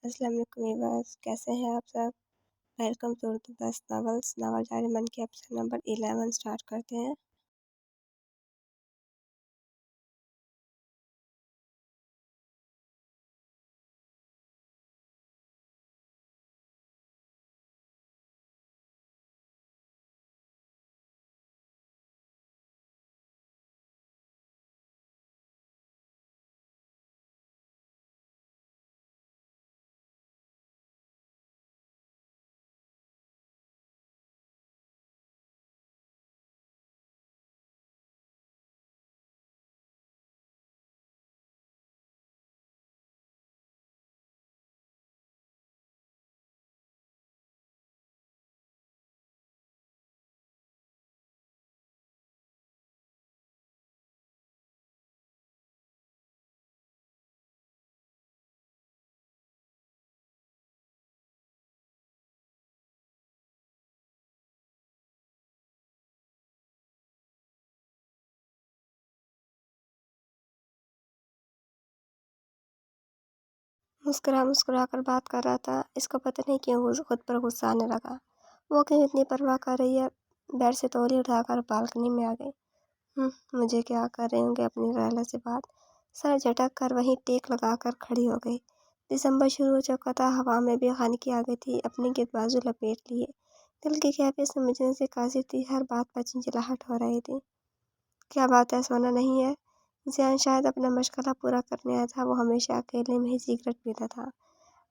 अस्सलाम वालेकुम व्यूअर्स, कैसे हैं आप सब। वेलकम टू उर्दू बस नावल्स। नावल जारी मन के एपिसोड नंबर 11 स्टार्ट करते हैं। मुस्कुरा मुस्कुरा कर बात कर रहा था। इसको पता नहीं क्यों खुद पर गुस्सा आने लगा। वो क्यों इतनी परवाह कर रही है। बेड से तौली उठाकर बालकनी में आ गई। मुझे क्या कर रहे होंगे अपनी रहला से बात। सर झटक कर वहीं टेक लगाकर खड़ी हो गई। दिसंबर शुरू हो चुका था। हवा में भी खानगी आ गई थी। अपनी गिद्ध बाजू लपेट लिए दिल की कैफियत समझने से कासिर थी। हर बात पर चिंचिलाहट हो रही थी। क्या बात है, सोना नहीं है। ज़ियान शायद अपना मशगला पूरा करने आया था। वो हमेशा अकेले में ही सिगरेट पीता था।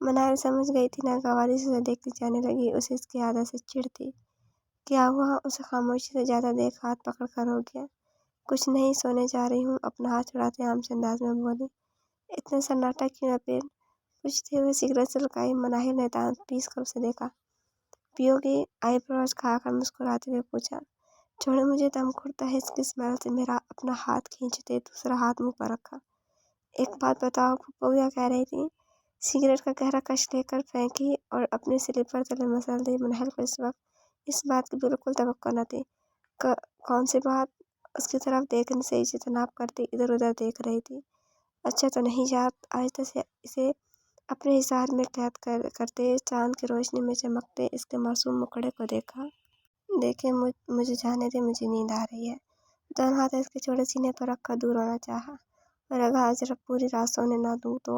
मनाहिल समझ गई थी। नागवारी से उसे देखती जाने लगी। उसे इसकी आदत से चिढ़ थी। क्या हुआ। उसे खामोशी से ज़्यादा देख हाथ पकड़ कर हो गया। कुछ नहीं, सोने जा रही हूँ। अपना हाथ छुड़ाते आम से अंदाज में बोली। इतने सन्नाटा क्यों अपील। पूछते हुए सिगरेट सुलगाई। मनाहिल ने दांत पीस कर उसे देखा। पियोगी। आईब्रोज खाकर मुस्कुराते हुए पूछा। छोड़े, मुझे दम घुटता है इसकी स्मेल से। मेरा अपना हाथ खींचते दूसरा हाथ मुंह पर रखा। एक बात बताओ, फूफो क्या कह रही थी। सिगरेट का गहरा कश लेकर फेंकी और अपने स्लीपर तले मसल दी। मनाहिल को इस वक्त इस बात की बिल्कुल तवक्को न थी। कौन सी बात। उसकी तरफ देखने से इजतनाब करती इधर उधर देख रही थी। अच्छा तो नहीं याद। आहिस्ता से इसे अपने हिसार में कैद करते चांद की रोशनी में चमकते इसके मासूम मुखड़े को देखा। देखे, मुझे जाने दे, मुझे नींद आ रही है। दोनों हाथ इसके छोटे सीने पर रखकर दूर होना चाहा और अगर आज जब पूरी रात सोने ना दूँ तो।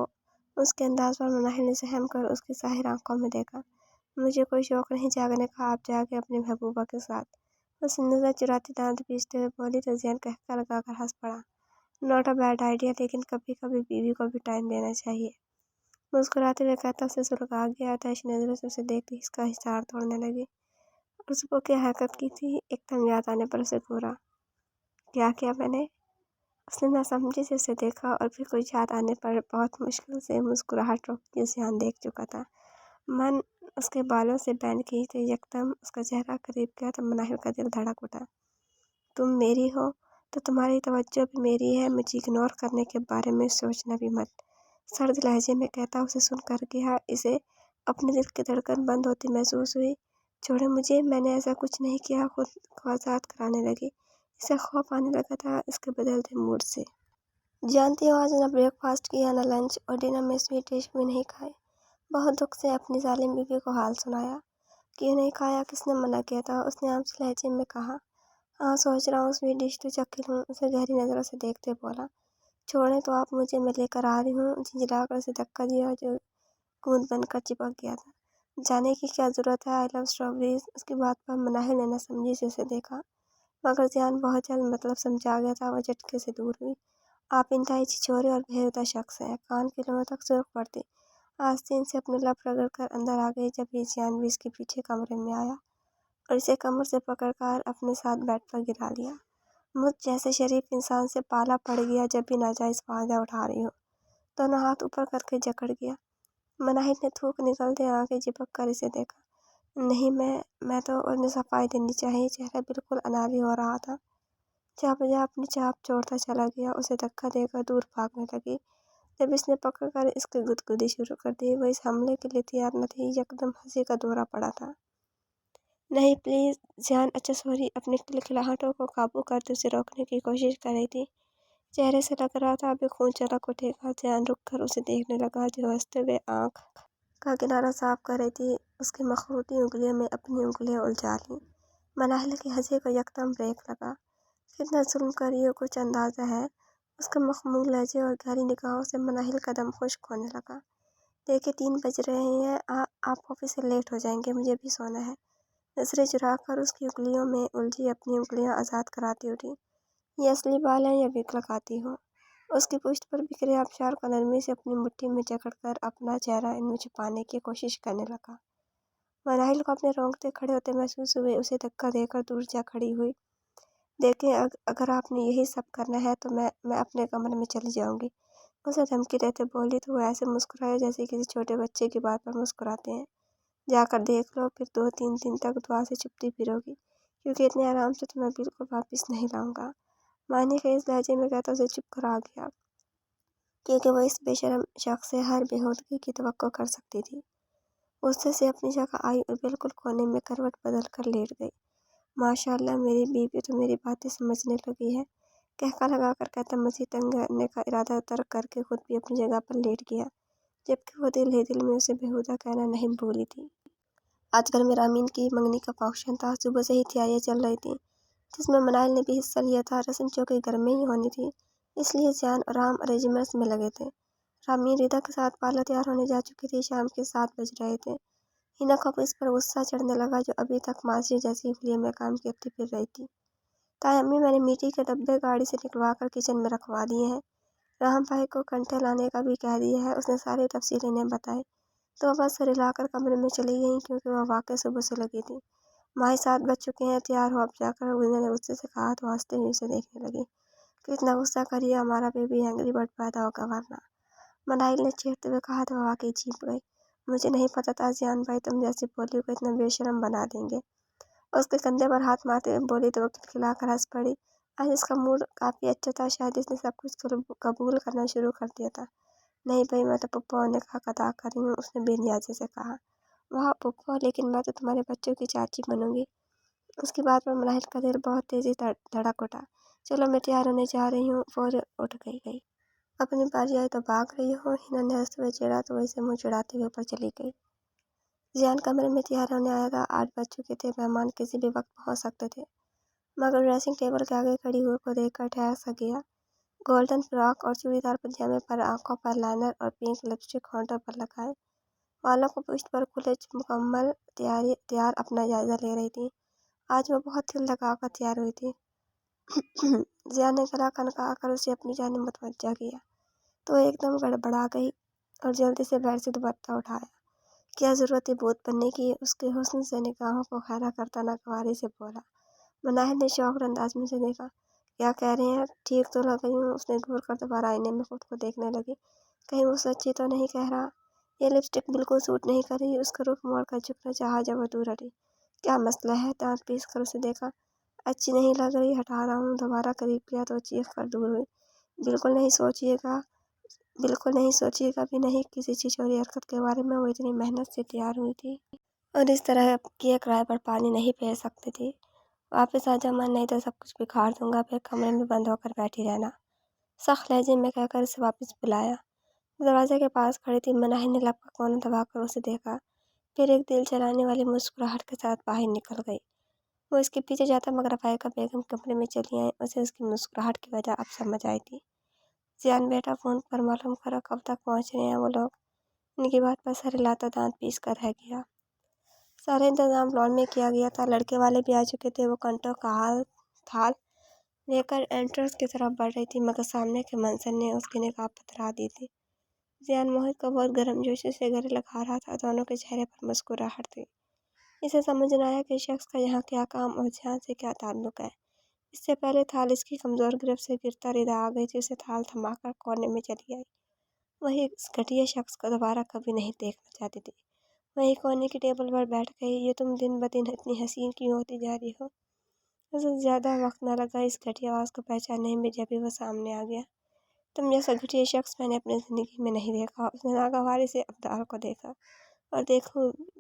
उसके अंदाज पर मनाहिल ने सहम कर उसकी साहिर आंखों में देखा। मुझे कोई शौक नहीं जागने का। आप जागे अपनी महबूबा के साथ। उसने नजर चुराती दांत पीसते हुए बोली तो ज़ियान कहकर लगाकर हंस पड़ा। नॉट अ बैड आइडिया, लेकिन कभी कभी बीवी को भी टाइम देना चाहिए। मुस्कुराते हुए कहता उसे सुलगा गया। तैश नजरों से उसे देखती इसका हिसार तोड़ने लगी। उसको क्या हरकत की थी। एकदम याद आने पर उसे घूरा। क्या किया मैंने। उसने नासमझी से उसे देखा और फिर कुछ याद आने पर बहुत मुश्किल से मुस्कुराहट रोकती उसे यहाँ देख चुका था। मन उसके बालों से बैंड खींचते यकदम उसका चेहरा करीब गया तो मनाहिल का दिल धड़क उठा। तुम मेरी हो तो तुम्हारी तवज्जो भी मेरी है। मुझे इग्नोर करने के बारे में सोचना भी मत। सर्द लहजे में कहता उसे सुनकर गया। इसे अपने दिल की धड़कन बंद होती महसूस हुई। छोड़े मुझे, मैंने ऐसा कुछ नहीं किया। खुद को आज़ाद कराने लगी। इसे खौफ आने लगा था इसके बदलते मूड से। जानती हो, आज ना ब्रेकफास्ट किया ना लंच और डिनर में स्वीट डिश भी नहीं खाई। बहुत दुख से अपनी जालिम बीवी को हाल सुनाया। क्यों नहीं खाया, किसने मना किया था। उसने आमसे लहजे में कहा। हाँ, सोच रहा हूँ स्वीट डिश तो चखी लूँ। उसे गहरी नज़रों से देखते बोला। छोड़े तो आप मुझे, मैं लेकर आ रही हूँ। झिझलाकर उसे धक्का दिया जो कूद बनकर चिपक गया था। जाने की क्या जरूरत है। I love strawberries. उसकी बात पर मनाहिल ने नासमझी से उसे देखा मगर ज़ियान बहुत जल्द मतलब समझा गया था। वह झटके से दूर हुई। आप इंतहाई छिछोरे और बेहुदा शख्स हैं। कान के लोगों तक सुर्ख पड़ती आस्तीन से अपने लब रगड़ कर अंदर आ गई। जब ये ज़ियान भी इसके पीछे कमरे में आया और इसे कमर से पकड़कर अपने साथ बेड पर गिरा लिया। मुझ जैसे शरीफ इंसान से पाला पड़ गया जब भी नाजायज़ फायदा उठा रही हो। दोनों हाथ ऊपर करके जकड़ गया। मनाहिल ने थूक निकलते आंखें चिपक कर इसे देखा। नहीं, मैं तो। उन्हें सफाई देनी चाहिए। चेहरा बिल्कुल अनाड़ी हो रहा था। जा बजा अपनी चाप छोड़ता चला गया। उसे धक्का देकर दूर भागने लगी। जब इसने पकड़कर इसकी गुदगुदी शुरू कर दी, वो इस हमले के लिए तैयार न थी। यकदम हंसी का दौरा पड़ा था। नहीं प्लीज जान। अच्छा सॉरी। अपनी खिलखिलाहटों को काबू करते उसे रोकने की कोशिश कर रही थी। चेहरे से लग रहा था अभी खून चलक उठेगा। ध्यान रुक कर उसे देखने लगा जो हंसते हुए आंख کا کنارہ صاف کر رہی تھی، اس کی مخروطی انگلیوں میں اپنی انگلیاں الجھا لیں۔ مناہل کے ہنسی کو یکدم بریک لگا۔ کتنا ظلم کر رہی ہو، کچھ اندازہ ہے؟ اس کے مخمور لہجے اور گہری نگاہوں سے مناہل کا دم خشک ہونے لگا۔ دیکھیے 3 بج رہے ہیں، آپ آفس سے لیٹ ہو جائیں گے، مجھے بھی سونا ہے۔ نظریں چرا کر اس کی انگلیوں میں الجھی اپنی انگلیاں آزاد کراتی اٹھی۔ یہ اصلی بال ہیں یا وگ لگاتی ہو؟ اس کی پشت پر بکھرے آبشار کو نرمی سے اپنی مٹھی میں جکڑ کر اپنا چہرہ ان میں چھپانے کی کوشش کرنے لگا۔ مناہل کو اپنے رونگٹے کھڑے ہوتے محسوس ہوئے، اسے دھکا دے کر دور جا کھڑی ہوئی۔ دیکھیں اگر آپ نے یہی سب کرنا ہے تو میں اپنے کمرے میں چلی جاؤں گی، اسے دھمکی دیتے بولی تو وہ ایسے مسکرائے جیسے کسی چھوٹے بچے کی بات پر مسکراتے ہیں۔ جا کر دیکھ لو، پھر 2-3 دن تک دعا سے چپتی پھرو گی، کیونکہ اتنے آرام سے تو میں بالکل واپس نہیں لاؤں گا۔ معنی کے اس لہجے میں کہتا اسے چپ کرا گیا، کیونکہ وہ اس بے شرم شخص سے ہر بےہودگی کی توقع کر سکتی تھی۔ غصے سے اپنی جگہ آئی اور بالکل کونے میں کروٹ بدل کر لیٹ گئی۔ ماشاءاللہ، میری بیوی تو میری باتیں سمجھنے لگی ہے، کہکا لگا کر کہتا مزید تنگ کرنے کا ارادہ ترک کر کے خود بھی اپنی جگہ پر لیٹ گیا، جبکہ وہ دل ہی دل میں اسے بیہودہ کہنا نہیں بھولی تھی۔ آج گھر میں رامین کی منگنی کا فنکشن تھا۔ صبح سے ہی تیاریاں چل رہی تھیں، جس میں مناہل نے بھی حصہ لیا تھا۔ رسم چونکہ گھر میں ہی ہونی تھی، اس لیے زیان اور رام ارینجمنٹس میں لگے تھے۔ رامین ردا کے ساتھ پارلر تیار ہونے جا چکی تھی۔ شام کے 7 بج رہے تھے۔ ہینا کو اس پر غصہ چڑھنے لگا، جو ابھی تک ماضی جیسی انگلیوں میں کام کرتی پھر رہی تھی۔ تائیں امی، میں نے میٹھی کے ڈبے گاڑی سے نکلوا کر کچن میں رکھوا دیے ہیں۔ رام بھائی کو کنٹھے لانے کا بھی کہہ دیا ہے، اس نے ساری تفصیل انہیں بتائی تو وہ بس سر ہلا کر کمرے میں چلی گئیں، کیونکہ وہ واقعی صبح سے لگی تھی۔ مائی 7 بج چکے ہیں، تیار ہو اب جا کر، انہوں نے غصے سے کہا تو ہنستے ہوئے اسے دیکھنے لگی۔ کتنا غصہ کریے، ہمارا بیبی اینگری برڈ پیدا ہوگا ورنہ۔ مناہل نے چیختے ہوئے کہا تو وہ واقعی چیخ گئی۔ مجھے نہیں پتا تھا زیان بھائی تم جیسی بولی کو اتنا بے شرم بنا دیں گے۔ اس کے کندھے پر ہاتھ مارتے ہوئے بولی تو وہ کھلکھلا کر ہنس پڑی۔ آج اس کا موڈ کافی اچھا تھا، شاید اس نے سب کچھ قبول کرنا شروع کر دیا تھا۔ نہیں بھائی، میں تو پھپھو ہونے کا حق ادا کر رہی ہوں، اس نے بے نیازی سے کہا۔ واہ پھپھو، لیکن میں تو تمہارے بچوں کی چاچی بنوں گی۔ اس کی بات پر مناہل کا دل بہت تیزی دھڑک اٹھا۔ چلو میں تیار ہونے جا رہی ہوں، فوری اٹھ گئی۔ اپنی باری آئی تو بھاگ رہی ہو؟ ہینا نے ہنستے ہوئے چھیڑا تو وہ اسے منہ چڑھاتے ہوئے اوپر چلی گئی۔ زیان کمرے میں تیار ہونے آیا تھا۔ 8 بج چکے تھے، مہمان کسی بھی وقت پہنچ سکتے تھے، مگر ڈریسنگ ٹیبل کے آگے کھڑی ہوئی کو دیکھ کر ٹھہر سا گیا۔ گولڈن فراک اور چوڑی دار پاجامے پر، آنکھوں پر لائنر اور پنک لپسٹک ہونٹوں پر لگائے، والوں کو پشت پر کھلے، مکمل تیار اپنا جائزہ لے رہی تھی۔ آج وہ بہت دل لگا کر تیار ہوئی تھی۔ زیان نے گلا کھنکا کر اسے اپنی جانب متوجہ کیا تو وہ ایک دم گڑبڑا گئی اور جلدی سے بیڈ سے دوپٹہ اٹھایا۔ کیا ضرورت تھی بھوت بننے کی؟ اس کے حسن سے نگاہوں کو خیرہ کرتا ناگواری سے بولا۔ مناہل نے شوقر انداز میں اسے دیکھا۔ کیا کہہ رہے ہیں؟ ٹھیک تو لگ رہی ہوں؟ اس نے گھور کر دوبارہ آئینے میں خود کو دیکھنے لگی، کہیں وہ سچی تو نہیں کہہ رہا۔ یہ لپسٹک بالکل سوٹ نہیں کر رہی۔ اس کا رخ موڑ کر جھکنا چاہا جب وہ دور ہٹی۔ کیا مسئلہ ہے؟ دانت پیس کر اسے دیکھا۔ اچھی نہیں لگ رہی، ہٹا رہا ہوں۔ دوبارہ قریب کیا تو وہ چیخ کر دور ہوئی۔ بالکل نہیں سوچیے گا بھی نہیں کسی چھچوری حرکت کے بارے میں۔ وہ اتنی محنت سے تیار ہوئی تھی اور اس طرح کی ایک رائے پر پانی نہیں پھیر سکتی تھی۔ واپس آ جا، من نہیں تو سب کچھ بکھار دوں گا، پھر کمرے میں بند ہو کر بیٹھی رہنا، سخت لہجے میں کہہ کر اسے واپس بلایا۔ دروازے کے پاس کھڑی تھی مناہل نے لب کا کونا دبا کر اسے دیکھا، پھر ایک دل جلانے والی مسکراہٹ کے ساتھ باہر نکل گئی۔ وہ اس کے پیچھے جاتا مگر فائقہ بیگم کمرے میں چلی آئیں۔ اسے اس کی مسکراہٹ کی وجہ اب سمجھ آئی تھی۔ زیان بیٹا، فون پر معلوم کرو کب تک پہنچ رہے ہیں وہ لوگ۔ ان کی بات پر سر ہلاتا دانت پیس کر رہ گیا۔ سارا انتظام لان میں کیا گیا تھا، لڑکے والے بھی آ چکے تھے۔ وہ کنٹوں کا تھال لے کر انٹرنس کی طرف بڑھ رہی تھی، مگر سامنے کے منظر نے اس کی نگاہ پترا دی تھی۔ زیان موہت کو بہت گرم جوشی سے گلے لگا رہا تھا، دونوں کے چہرے پر مسکراہٹ تھی۔ اسے سمجھ نہ آیا کہ شخص کا یہاں کیا کام اور زیان سے کیا تعلق ہے۔ اس سے پہلے تھال اس کی کمزور گرفت سے گرتا ردا آ گئی تھی، اسے تھال تھما کر کونے میں چلی آئی۔ وہی اس گھٹیا شخص کو دوبارہ کبھی نہیں دیکھنا چاہتی تھی۔ وہی کونے کی ٹیبل پر بیٹھ گئی۔ یہ تم دن بدن اتنی حسین کیوں ہوتی جا رہی ہو؟ اسے زیادہ وقت نہ لگا اس گھٹیا آواز کو پہچاننے میں، جب ہی وہ سامنے آ گیا۔ تم جیسا گھٹیا شخص میں نے اپنی زندگی میں نہیں دیکھا۔ اس نے ناگواری سے ابدال کو دیکھا۔ اور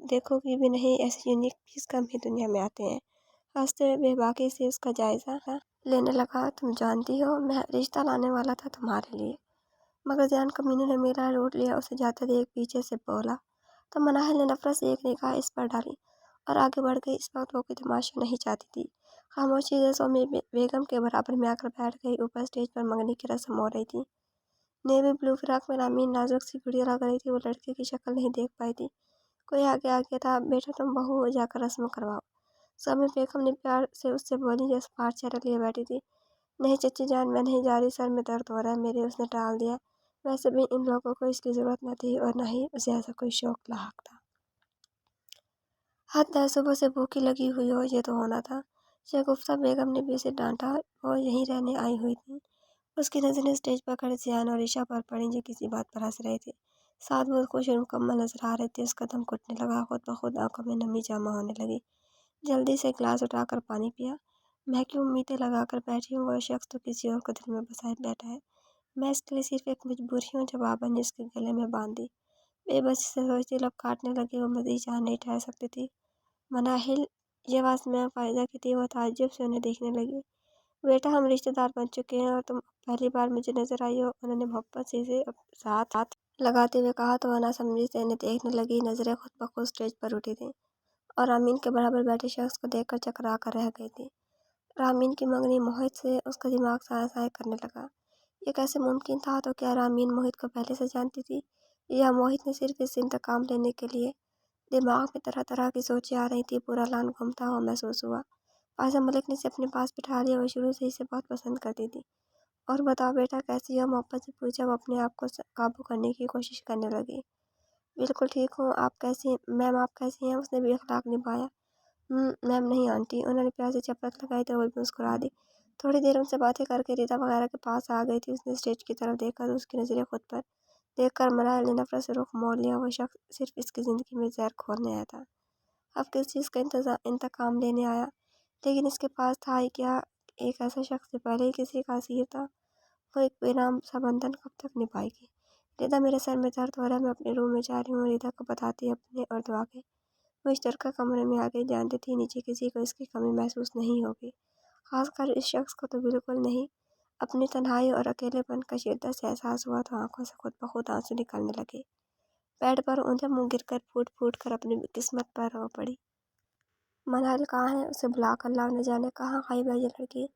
دیکھو گی بھی نہیں، ایسے یونیک پیس کم ہی دنیا میں آتے ہیں۔ ہنستے ہوئے بے باکی سے اس کا جائزہ لینے لگا۔ تم جانتی ہو، میں رشتہ لانے والا تھا تمہارے لیے، مگر زیان کمینی نے میرا لوٹ لیا، اسے جاتے دیکھ پیچھے سے بولا۔ تو مناہل نے نفرت سے ایک نگاہ اس پر ڈالی اور آگے بڑھ گئی۔ اس وقت وہ کوئی تماشا نہیں چاہتی تھی، خاموشی سے سومی بیگم کے برابر میں آ کر بیٹھ گئی۔ اوپر اسٹیج پر منگنی کی رسم ہو رہی تھی۔ نیوی بلو فراک میں رامین نازک سی گڑیا لگ رہی تھی۔ وہ لڑکی کی شکل نہیں دیکھ پائی تھی، کوئی آگے آ گیا تھا۔ بیٹا تم بہو ہو، جا کر رسم کرواؤ، سومی بیگم نے پیار سے اس سے بولی جیسے پھاٹ چہرہ لیے بیٹھی تھی۔ نہیں چچی جان، میں نہیں جا رہی، سر میں درد ہو رہا ہے میرے، اس نے ٹال دیا۔ ویسے بھی ان لوگوں کو اس کی ضرورت نہ تھی اور نہ ہی اسے ایسا کوئی شوق لاحق تھا۔ حد ہے، صبح سے بھوکی لگی ہوئی ہو، یہ تو ہونا تھا۔ شگفتہ بیگم نے بھی اسے ڈانٹا، وہ یہیں رہنے آئی ہوئی تھی۔ اس کی نظریں اسٹیج پر کھڑے زیان اور عشا پر پڑیں جو کسی بات پر ہنس رہے تھے۔ ساتھ وہ خوش اور مکمل نظر آ رہے تھے۔ اس کا دم گھٹنے لگا، خود بخود آنکھوں میں نمی جمع ہونے لگی۔ جلدی سے گلاس اٹھا کر پانی پیا۔ میں کیوں امیدیں لگا کر بیٹھی ہوں، وہ شخص تو کسی اور کو دل میں بسائے بیٹھا ہے، میں اس کے لیے صرف ایک مجبوری ہوں جو بابا نے اس کے گلے میں باندھ دی۔ بے بسی سے سوچتی لب کاٹنے لگی، وہ مزید جہاں نہیں ٹھہر سکتی تھی۔ مناہل، یہ آواز میں فائزہ کی تھی۔ وہ تعجب سے انہیں دیکھنے لگی۔ بیٹا ہم رشتہ دار بن چکے ہیں اور تم پہلی بار مجھے نظر آئی ہو، انہوں نے محبت سے اسے ساتھ لگاتے ہوئے کہا تو وہ ناسمجھی سے انہیں دیکھنے لگی۔ نظریں خود بخود اسٹیج پر اٹھی تھیں اور رامین کے برابر بیٹھے شخص کو دیکھ کر چکرا کر رہ گئی تھی۔ رامین کی منگنی موہت سے اس کا دماغ سائے سائے کرنے لگا۔ یہ کیسے ممکن تھا؟ تو کیا رامین موہت کو پہلے سے جانتی تھی یا موہت نے صرف اس سے انتقام لینے کے لیے؟ دماغ میں طرح طرح کی سوچیں آ رہی تھی، پورا لان گھومتا ہوا محسوس ہوا۔ فائزہ ملک نے اسے اپنے پاس بٹھا لیا، وہ شروع سے اسے بہت پسند کرتی تھی۔ اور بتاؤ بیٹا کیسی ہو؟ محبت سے پوچھا۔ وہ اپنے آپ کو قابو کرنے کی کوشش کرنے لگی۔ بالکل ٹھیک ہوں، آپ کیسی ہیں میم؟ آپ کیسی ہیں؟ اس نے بھی اخلاق نبھایا۔ میم نہیں آنٹی، انہوں نے پیار سے چپت لگائی تو وہ بھی مسکرا دی۔ تھوڑی دیر ان سے باتیں کر کے ریتا وغیرہ کے پاس آ گئی تھی۔ اس نے اسٹیج کی طرف دیکھا تو اس کی نظریں خود پر دیکھ کر مناہل نے نفرت سے رخ موڑ لیا۔ وہ شخص صرف اس کی زندگی میں زہر گھولنے آیا تھا، اب کس چیز کا انتقام لینے آیا؟ لیکن اس کے پاس تھا ہی کیا؟ ایک ایسا شخص جو پہلے ہی کسی کا اسیر تھا۔ وہ ایک بے نام سا بندھن کب تک نبھائے گی؟ ریتا میرے سر میں درد ہو رہا ہے، میں اپنے روم میں جا رہی ہوں، ریتا کو بتاتی اپنے اور دعا کے مشترکہ کمرے میں آ گئی۔ جانتی تھی نیچے کسی کو اس کی کمی محسوس نہیں ہوگی، خاص کر اس شخص کو تو بالکل نہیں۔ اپنی تنہائی اور اکیلے پن کا شدت سے احساس ہوا تو آنکھوں سے خود بخود آنسو نکلنے لگے۔ بیڈ پر اوندا منہ گر کر پھوٹ پھوٹ کر اپنی قسمت پر رو پڑی۔ مناہل کہاں ہے؟ اسے بلا کر لاؤ، نہ جانے کہاں غائب ہے یہ لڑکی۔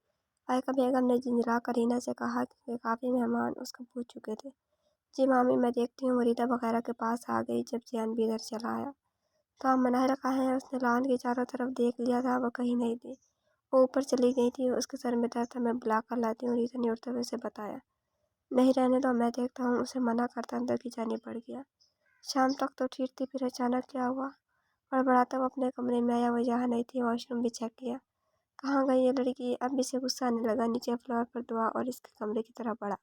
فائقہ بیگم نے جھنجھلا کر رینا سے کہا کیونکہ کافی مہمان اس کو پوچھ چکے تھے۔ جی مامی میں دیکھتی ہوں۔ وہ ریتا وغیرہ کے پاس آ گئی جب زیان بھی ادھر چلا آیا تو ہم مناہل کہاں ہے؟ اس نے لان کے چاروں طرف دیکھ لیا تھا، وہ کہیں نہیں تھی، وہ اوپر چلی گئی تھی، اس کے سر میں درد تھا، میں بلا کر لاتی ہوں، ریتا نے اٹھتے ہوئے اسے بتایا۔ نہیں رہنے دو، میں دیکھتا ہوں، اسے منع کرتا اندر کی جانب بڑھ گیا۔ شام تک تو ٹھیک تھی، پھر اچانک کیا ہوا؟ بڑبڑاتا وہ اپنے کمرے میں آیا، وہ یہاں نہیں تھی، واش روم بھی چیک کیا، کہاں گئی یہ لڑکی؟ اب اسے غصہ آنے لگا، نیچے فلور پر دعا اور اس کے کمرے کی طرف بڑھا۔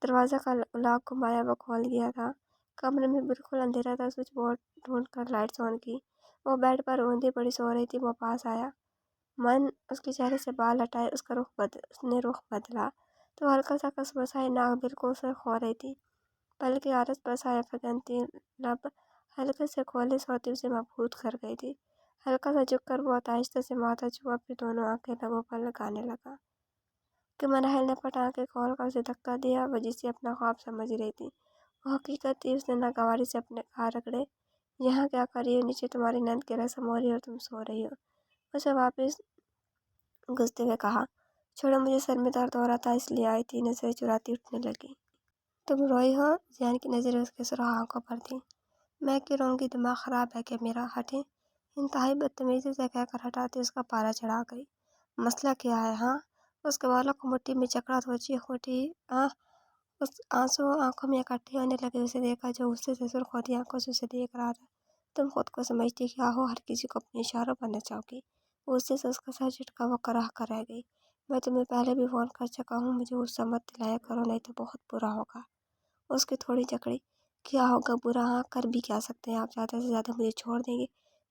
دروازہ کا لاک گھمایا، وہ کھول گیا تھا۔ کمرے میں بالکل اندھیرا تھا، سوئچ بورڈ ڈھونڈ کر لائٹس آن کی۔ وہ بیڈ پر اوندھی پڑی سو رہی تھی، وہ پاس آیا۔ من، اس کے چہرے سے بال ہٹائے، اس نے رخ بدلا تو ہلکا سا کسمسائی ناک بالکل اسے کھو رہی تھی، بلکہ عارض پر سایہ فکنتی لب ہلکے سے کھولے سوتی اسے مبہوت کر گئی تھی۔ ہلکا سا جھک کر بہت آہستہ سے ماتھا چھوا، پھر دونوں آنکھیں لبوں پر لگانے لگا کہ مناہل نے پٹ آنکھیں کھول کر اسے دھکا دیا۔ وہ جسے اپنا خواب سمجھ رہی تھی وہ حقیقت تھی۔ اس نے ناگواری سے اپنے ہاتھ رگڑے۔ یہاں کیا کر رہی ہو؟ نیچے تمہاری نند کی رسم ہو رہی ہے اور تم سو رہی ہو، اسے واپس گھستے ہوئے کہا۔ چھوڑو، مجھے سر میں درد ہو رہا تھا اس لیے آئی تھی۔ نظریں چراتی اٹھنے لگی۔ تم روئی ہو؟ زیان کی نظریں اس کے سرخ آنکھوں پر تھیں۔ میں کیوں روؤں گی؟ دماغ خراب ہے کیا میرا؟ ہٹیں، انتہائی بدتمیزی سے کہہ کر ہٹاتے اس کا پارا چڑھا گئی۔ مسئلہ کیا ہے ہاں؟ اس کے بالوں کو مٹھی میں جکڑا تو وہ چیخ اٹھی۔ اس آنسو آنکھوں میں اکٹھے ہونے لگے۔ اسے دیکھا جو غصے سے سرخ ہوتی آنکھوں سے اسے دیکھ رہا تھا۔ تم خود کو سمجھتی کیا ہو؟ ہر کسی کو اپنے اشاروں پر نچاؤ گی؟ غصے سے اس کا سر جھٹکا، وہ کراہ کر رہ گئی۔ میں تمہیں پہلے بھی فون کر چکا ہوں، مجھے غصہ مت دلایا کرو نہیں تو بہت برا ہوگا۔ اس کی تھوڑی جکڑی۔ کیا ہوگا برا؟ ہاں کر بھی کیا سکتے ہیں آپ؟ زیادہ سے زیادہ مجھے چھوڑ دیں گے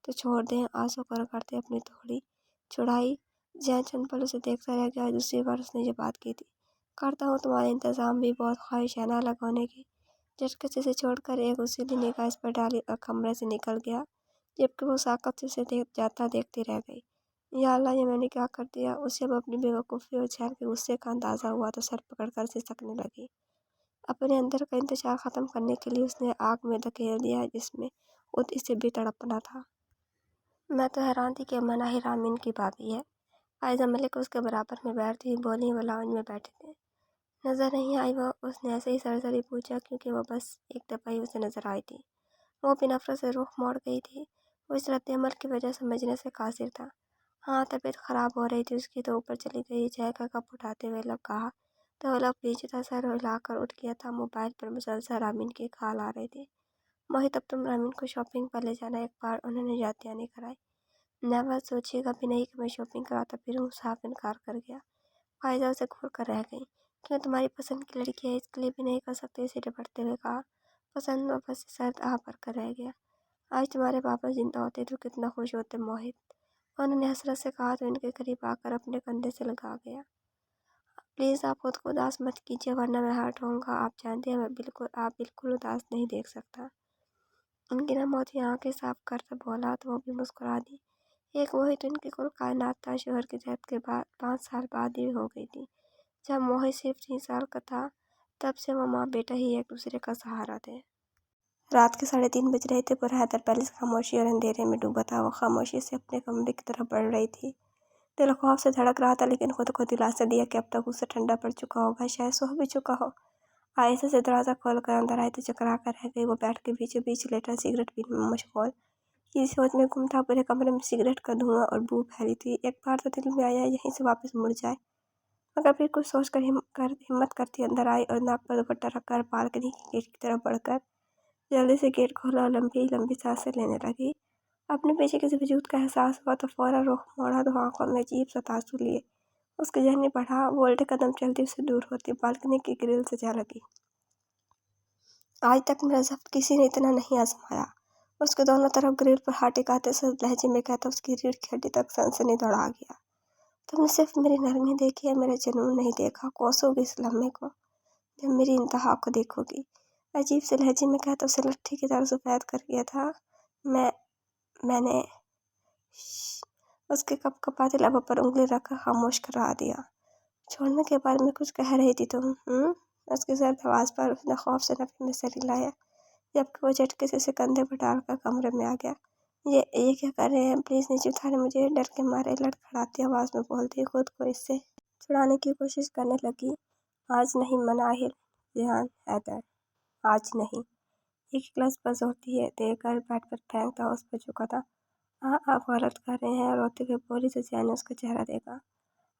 تو چھوڑ دیں۔ آنسو کر کرتے اپنی تھوڑی چھڑائی۔ زین چند پل اسے دیکھتا رہ گیا۔ دوسری بار اس نے یہ بات کی تھی۔ کرتا ہوں تمہارے انتظام بھی، بہت خواہش ہے نا لگانے کی؟ جھٹکے سے اسے چھوڑ کر ایک غصیلی نگاہ اس پر ڈالی اور کمرے سے نکل گیا، جبکہ وہ ساکت سے اسے جاتا دیکھتی رہ گئی۔ یا اللہ، یہ میں نے کیا کر دیا؟ اسے اب اپنی بے وقوفی اور زین کے غصے کا اندازہ ہوا تو سر پکڑ کر سسکنے لگی۔ اپنے اندر کا انتشار ختم کرنے کے لیے اس نے آگ میں دھکیل دیا جس میں खुद इसे भी तड़पना था। मैं तो हैरान थी कि मनाहिर रामीन की भाभी है। फायजा मलिक उसके बराबर में बैठती हुई बोली, वो लाउंज में बैठे थे। नजर नहीं आई वो, उसने ऐसे ही सरसरी पूछा क्योंकि वो बस एक दफ़ा ही उसे नजर आई थी। वो भी नफरत से रुख मोड़ गई थी। वो इस रद्द-ए-अमल की वजह समझने से कासिर था। हाँ, तबीयत ख़राब हो रही थी उसकी तो ऊपर चली गई। चाय का कप उठाते हुए लब कहा तो वो लब पेचीदा सर हिलाकर उठ गया था। मोबाइल पर मुसलसल रामीन की कॉल आ रही थी। मोहित, अब तुम रामीन को शॉपिंग पर ले जाना। एक बार उन्होंने जातियाँ नहीं कराई। नेवर, सोचिएगा भी नहीं कि मैं शॉपिंग कराता फिरूं। साफ इनकार कर गया। फायदा उसे घूर कर रह गई। क्यों, तुम्हारी पसंद की लड़की है, इसके लिए भी नहीं कर सकते? इसे निपटते हुए कहा। पसंद में बस सर्द आ भर कर रह गया। आज तुम्हारे पापा जिंदा होते तो कितना खुश होते मोहित। उन्होंने हसरत से कहा तो इनके करीब आकर अपने कंधे से लगा गया। प्लीज़ आप खुद को उदास मत कीजिए वरना मैं हर्ट होऊंगा। आप जानते हैं आप बिल्कुल उदास नहीं देख सकता। उनकी नमौती आंखें साफ कर तब बोला तो वो भी मुस्कुरा दी। एक वही तो इनकी कुल कायनात था। शोहर की डेथ के बाद 5 साल बाद ही हो गई थी। जब मोहित सिर्फ 3 साल का था तब से वो माँ बेटा ही एक दूसरे का सहारा थे। रात के 3:30 बज रहे थे। पूरा हैदर पैलेस खामोशी और अंधेरे में डूबा था। वो खामोशी से अपने कमरे की तरफ बढ़ रही थी। दिल खौफ से धड़क रहा था लेकिन खुद को दिलासा दिया कि अब तक गुस्सा ठंडा पड़ चुका होगा, शायद सो भी चुका हो। आयशा से दरवाज़ा खोल कर अंदर आई तो चकरा कर रह गई। वो बैठ के बीचों बीच लेटा सिगरेट पीने में मशगूल इसी सोच में गुम था। पूरे कमरे में सिगरेट का धुआं और बू फैली थी। एक बार तो दिल में आया यहीं से वापस मुड़ जाए, मगर फिर कुछ सोच कर हिम्मत करती अंदर आई और नाक पर दुपट्टा रखकर बालकनी की गेट की तरफ बढ़कर जल्दी से गेट खोला और लंबी लंबी सांसें लेने लगी। अपने पीछे किसी वजूद का एहसास हुआ तो फौरन रुख मोड़ा तो आंखों में अजीब सा तासु लिए उसके जहन में बढ़ा। वो उल्टे कदम चलती उससे दूर होती बालकनी की ग्रिल से जा लगी। आज तक मेरा जब्त किसी ने इतना नहीं आजमाया। उसके दोनों तरफ ग्रिल पर हाथ टिकाते सख्त लहजे में कहता उसकी रीढ़ की हड्डी तक सनसनी दौड़ा गया। तुमने सिर्फ मेरी नरमी देखी है, मेरा जुनून नहीं देखा। कोसोगे इस लम्हे को जब मेरी इंतहा को देखोगी। अजीब से लहजे में कहता उसे लट्ठी की तरह सफेद कर गया था। मैं मैंने उसके कपकपाते लबों पर उंगली रखकर खामोश करा दिया। छोड़ने के बारे में कुछ कह रही थी तुम? उसकी सर्द आवाज़ पर उसने खौफ से नफी में सर हिलाया जबकि वो झटके से उसे कंधे पर डालकर कमरे में आ गया। ये क्या कर रहे हैं? प्लीज़ नीचे उतारे मुझे। डर के मारे लड़खड़ाती आवाज़ में बोलती खुद को इससे छुड़ाने की कोशिश करने लगी। आज नहीं मनाहिर ध्यान हैदर, आज नहीं। एक गिलास बस होती है देकर बैठ पर फेंकता उस पर झुका था। हाँ, आप गलत कर रहे हैं, रोते हुए बोली तो जिया ने उसका चेहरा देखा।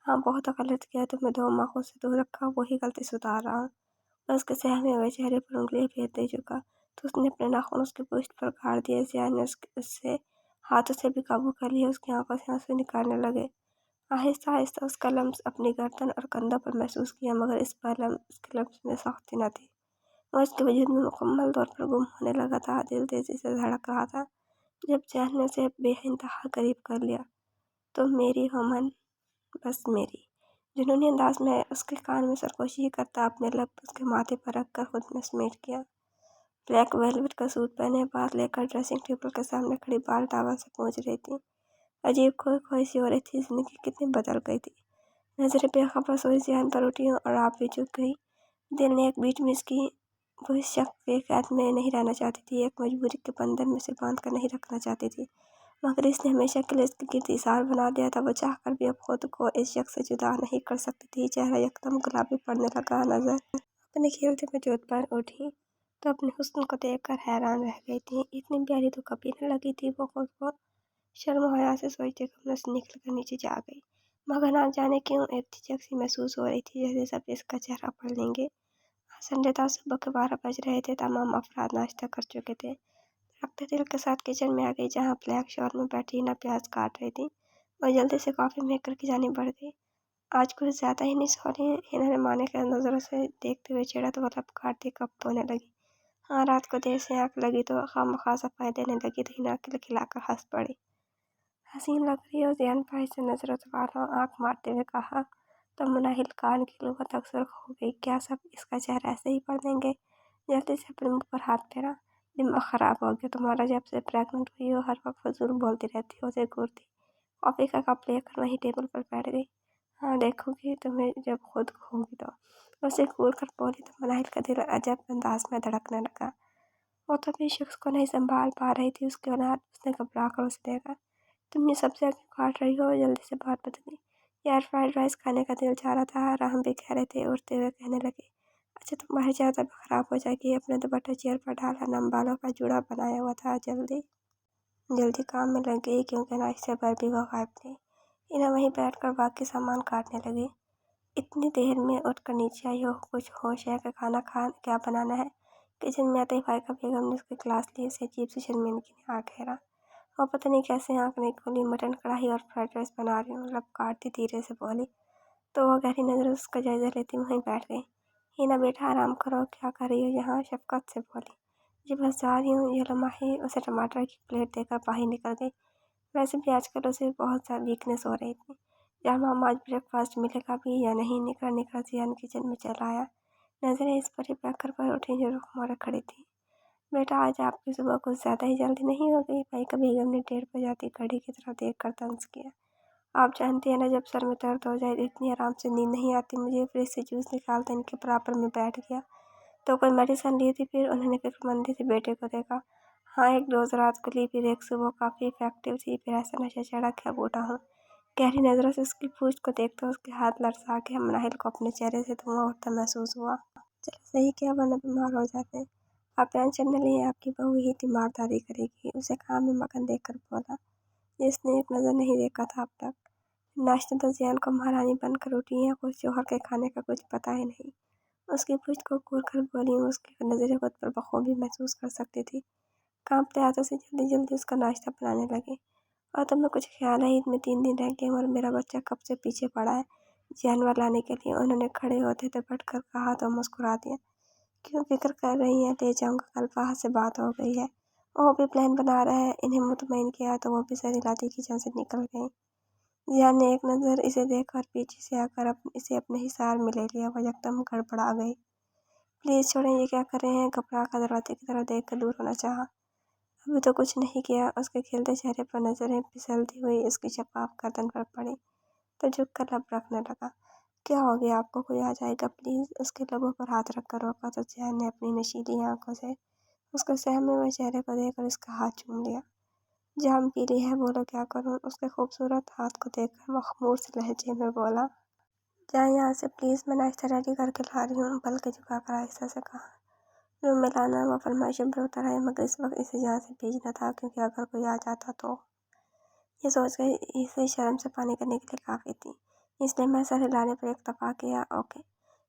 हाँ, बहुत गलत किया तुमने। 2 आंखों से दूर रखा, वही गलती सुधार रहा हूँ। और उसके सहमे हुए चेहरे पर उंगलियां फेर दे चुका तो उसने अपने नाखून उसकी पुष्ट पर गाड़ दिए। जिया ने उससे हाथों से भी काबू कर लिया। उसकी आंखों से आंसू निकालने लगे। आहिस्ता आहिस्ता उसका लम्स अपनी गर्दन और कंधों पर महसूस किया, मगर इस बार उसके लम्स में सख्ती न थी। वह उसके वजूद में मुकम्मल तौर पर गुम होने लगा था। दिल तेजी से धड़क रहा था। जब चैन ने उसे बेइंतहा करीब कर लिया तो मेरी हो मन, बस मेरी। जुनूनी अंदाज में उसके कान में सरगोशी करता अपने लब उसके माथे पर रखकर खुद में समेट किया। ब्लैक वेलवेट का सूट पहने बाल लेकर ड्रेसिंग टेबल के सामने खड़ी बाल टावल से पहुंच रही थी। अजीब खोई खोई सी हो रही थी। जिंदगी कितनी बदल गई थी। नजरें बेखबर सोई जहन पर उठी और आप भी चुक गई। दिल ने एक बीच में इसकी वो इस शक के कैद में नहीं रहना चाहती थी। एक मजबूरी के बंधन में से बांध कर नहीं रखना चाहती थी, मगर इसने हमेशा के लिए इसकी गिरती इसार बना दिया था। वो चाहकर भी अब खुद को इस शख्स से जुदा नहीं कर सकती थी। चेहरा एकदम गुलाबी पड़ने लगा। नजर अपने खेलते वजूद पर उठी तो अपने हुस्न को देखकर हैरान रह गई थी। इतनी प्यारी तो कभी न लगी थी। वो खुद को शर्म और हया से सोचते कमरे से निकल कर नीचे जा गई, मगर ना जाने क्यों एक झिझक सी महसूस हो रही थी जैसे सब इसका चेहरा पढ़ लेंगे। आज संडे था। सुबह के 12 बज रहे थे। तमाम अफराद नाश्ता कर चुके थे। रखते दिल के साथ किचन में आ गई जहाँ ब्लैक शॉल में बैठी ना प्याज काट रही थी। और जल्दी से कॉफ़ी मेकर की जानी बढ़ गई। आज कुछ ज़्यादा ही नहीं सॉरी। इन्होंने माने के नज़रों से देखते हुए छेड़ा तो मतलब काटती कप धोने लगी। हाँ, रात को देर से आँख लगी तो खामखा सफाई देने लगी तो हिना खिलखिलाकर हंस पड़ी। हसीन लग रही हो। ज़ियान भाई से नजर उतारा आँख मारते हुए कहा तो मुनाहिल कान की लुगा तक सुर्ख हो गई। क्या सब इसका चेहरा ऐसे ही पढ़ देंगे? जल्दी से अपने मुंह पर हाथ फेरा। दिमाग खराब हो गया तुम्हारा। जब से प्रेग्नेंट हुई हो हर वक्त फजूल बोलती रहती हो। उसे घूरती कॉफ़ी का कप लेकर वहीं टेबल पर बैठ गई। हाँ, देखोगी तुम्हें जब खुद होगी तो। उसे घूर कर बोली तो मुनाहिल का दिल अजब अंदाज में धड़कने लगा। वो तो अपने शख्स को नहीं संभाल पा रही थी। उसके बाद उसने घबरा कर उसे देखा। तुम ये सब्ज़ी क्यों काट रही हो? जल्दी से बात बता। यार फ्राइड राइस खाने का दिल चाह रहा था, राहम भी कह रहे थे। उठते हुए कहने लगे, अच्छा तुम्हारी ज़्यादा खराब हो जाएगी। अपने दुपट्टा चेयर पर डाला, नम बालों का जूड़ा बनाया हुआ था। जल्दी जल्दी काम में लग गई क्योंकि नाश्ते पर भी वो गायब थे। इन्हें वहीं बैठकर बाकी सामान काटने लगी। इतनी देर में उठकर नीचे आई हो, कुछ होश है कि खाना क्या बनाना है। किचन में आते ही फायका बेगम ने उसके गिलास लिए से अजीब सी शर्मिंदगी ने आँख घेरा। और पता नहीं कैसे आँख नहीं खोली। मटन कढ़ाई और फ्राइड राइस बना रही हूँ, लब काटती धीरे से बोली। तो वो गहरी नज़र उसका जायजा लेती वहीं बैठ गई। हिना बेटा आराम करो, क्या कर रही हो यहाँ? शफकत से बोली। जी बस जा रही हूँ। ये लम्हा उसे टमाटर की प्लेट देकर बाहर निकल गई। वैसे भी आजकल उसे बहुत सा वीकनेस हो रही थी। जहाँ मामा आज ब्रेकफास्ट मिलेगा भी या नहीं। निकल निकल जियान किचन में चला आया। नजरें इस पर ही पैकर पर उठी जो रुख मोड़े खड़ी थी। बेटा आज आपकी सुबह कुछ ज़्यादा ही जल्दी नहीं हो गई? भाई कभी ने 1:30 बजाती घड़ी की तरफ देख कर तंज किया। आप जानती हैं ना, जब सर में दर्द हो जाए तो इतनी आराम से नींद नहीं आती मुझे। फ्रिज से जूस निकालते इनके बराबर में बैठ गया। तो कोई मेडिसिन ली थी? फिर उन्होंने फिक्रमंदी से बेटे को देखा। हाँ, एक डोज रात को ली, फिर एक सुबह। काफ़ी इफेक्टिव थी। फिर ऐसा नशा चढ़ा क्या बूढ़ा हूँ। गहरी नज़रों से उसकी पूछ को देखते उसके हाथ लड़सा के मनाहिल को अपने चेहरे से धुआं उठता महसूस हुआ। चलो सही क्या, वरना बीमार हो जाते। आप टेंशन न लिए, आपकी बहू ही तीमारदारी करेगी। उसे काम में मगन देखकर बोला, जिसने एक नज़र नहीं देखा था अब तक। नाश्ते तो जियान को महारानी बनकर उठी है, कुछ जौहर के खाने का कुछ पता ही नहीं। उसकी पृष्ठ को घूर कर बोली। उसकी नज़रें खुद पर बखूबी महसूस कर सकती थी। कांपते हाथों से जल्दी जल्दी उसका नाश्ता बनाने लगी। और तुम्हें कुछ ख्याल है, ईद में 3 दिन रह गए और मेरा बच्चा कब से पीछे पड़ा है जानवर लाने के लिए। उन्होंने खड़े होते थे बैठ कर कहा तो मुस्कुरा दिया। क्यों फिक्र कर रही हैं? ले जाऊंगा, कल फहद से बात हो गई है। वो भी प्लान बना रहा है। इन्हें मुतमईन किया तो वो भी सर हिलाती किचन से निकल गई। जियान ने एक नज़र इसे देखकर पीछे से आकर इसे अपने हिसार में ले लिया। वह एकदम गड़बड़ा गई। प्लीज़ छोड़ें, ये क्या कर रहे हैं? घबरा कर दरवाजे की तरफ देख कर दूर होना चाहा। अभी तो कुछ नहीं किया। उसके खिलते चेहरे पर नजरें फिसलती हुई उसकी शफाफ गर्दन पर पड़ी तो झुक कर लब रखने लगा। क्या हो गया आपको? कोई आ जाएगा प्लीज़। उसके लबों पर हाथ रखकर रोका तो जैन ने अपनी नशीली आंखों से उसके सहमे हुए चेहरे को देखकर उसका हाथ चूम लिया। जाम पीली है, बोलो क्या करूं? उसके खूबसूरत हाथ को देखकर मखमूर से लहजे में बोला, जाए यहाँ से प्लीज़, मैं नाश्ता रेडी करके ला रही हूँ। बल्कि झुकाकर आहिस्ता से कहा। रूम में लाना वो फरमाइशें पर उतर आए, मगर इस वक्त इसे यहाँ से भेजना था क्योंकि अगर कोई आ जाता तो। ये सोच कर इसे शर्म से पानी करने के लिए काफ़ी थी, इसलिए मैं सर हिलाने पर इत्तफाक किया। ओके।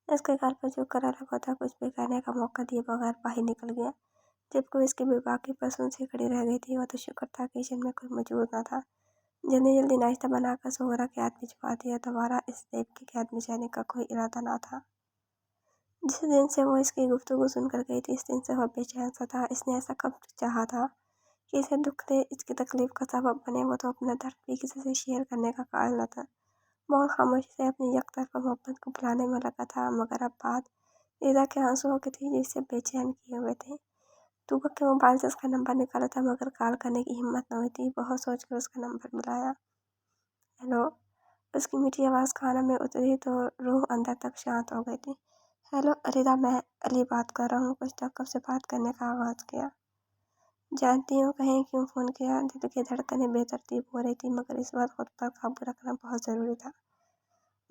इसके गाल पर झुक कर अलग होता कुछ भी कहने का मौका दिए बगैर बाहर निकल गया। जबकि इसकी बेबाकी पर सुन से खड़ी रह गई थी। वह तो शुक्र था किचन में कोई मौजूद न था। जल्दी जल्दी नाश्ता बनाकर सोहरा के हाथ भिजवा दिया। दोबारा इस देव के कैद में जाने का कोई इरादा न था। जिस दिन से वो इसकी गुफ्तगू सुनकर गई थी, इस दिन से वह बेचैन सा था। इसने ऐसा कब चाहा था कि इसे दुख दे, इसकी तकलीफ का सबब बने। वो तो अपना दर्द भी किसी से शेयर करने का कायल न था। बहुत खामोशी से अपनी यकतरफा मोहब्बत को भुलाने में लगा था, मगर अब बात ईदा के आंसुओं की थी जिससे बेचैन किए हुए थे। तुबक के मोबाइल से उसका नंबर निकाला था, मगर कॉल करने की हिम्मत न हुई थी। बहुत सोचकर उसका नंबर मिलाया। हेलो। उसकी मीठी आवाज़ कानों में उतरी तो रूह अंदर तक शांत हो गई थी। हेलो अलीदा, मैं अली बात कर रहा हूँ। कुछ तक कब से बात करने का आगाज़ किया। जानती हूँ कहीं क्यों फ़ोन किया। दिल की धड़कनें बेतरतीब हो रही थी, मगर इस वक्त खुद पर काबू रखना बहुत ज़रूरी था।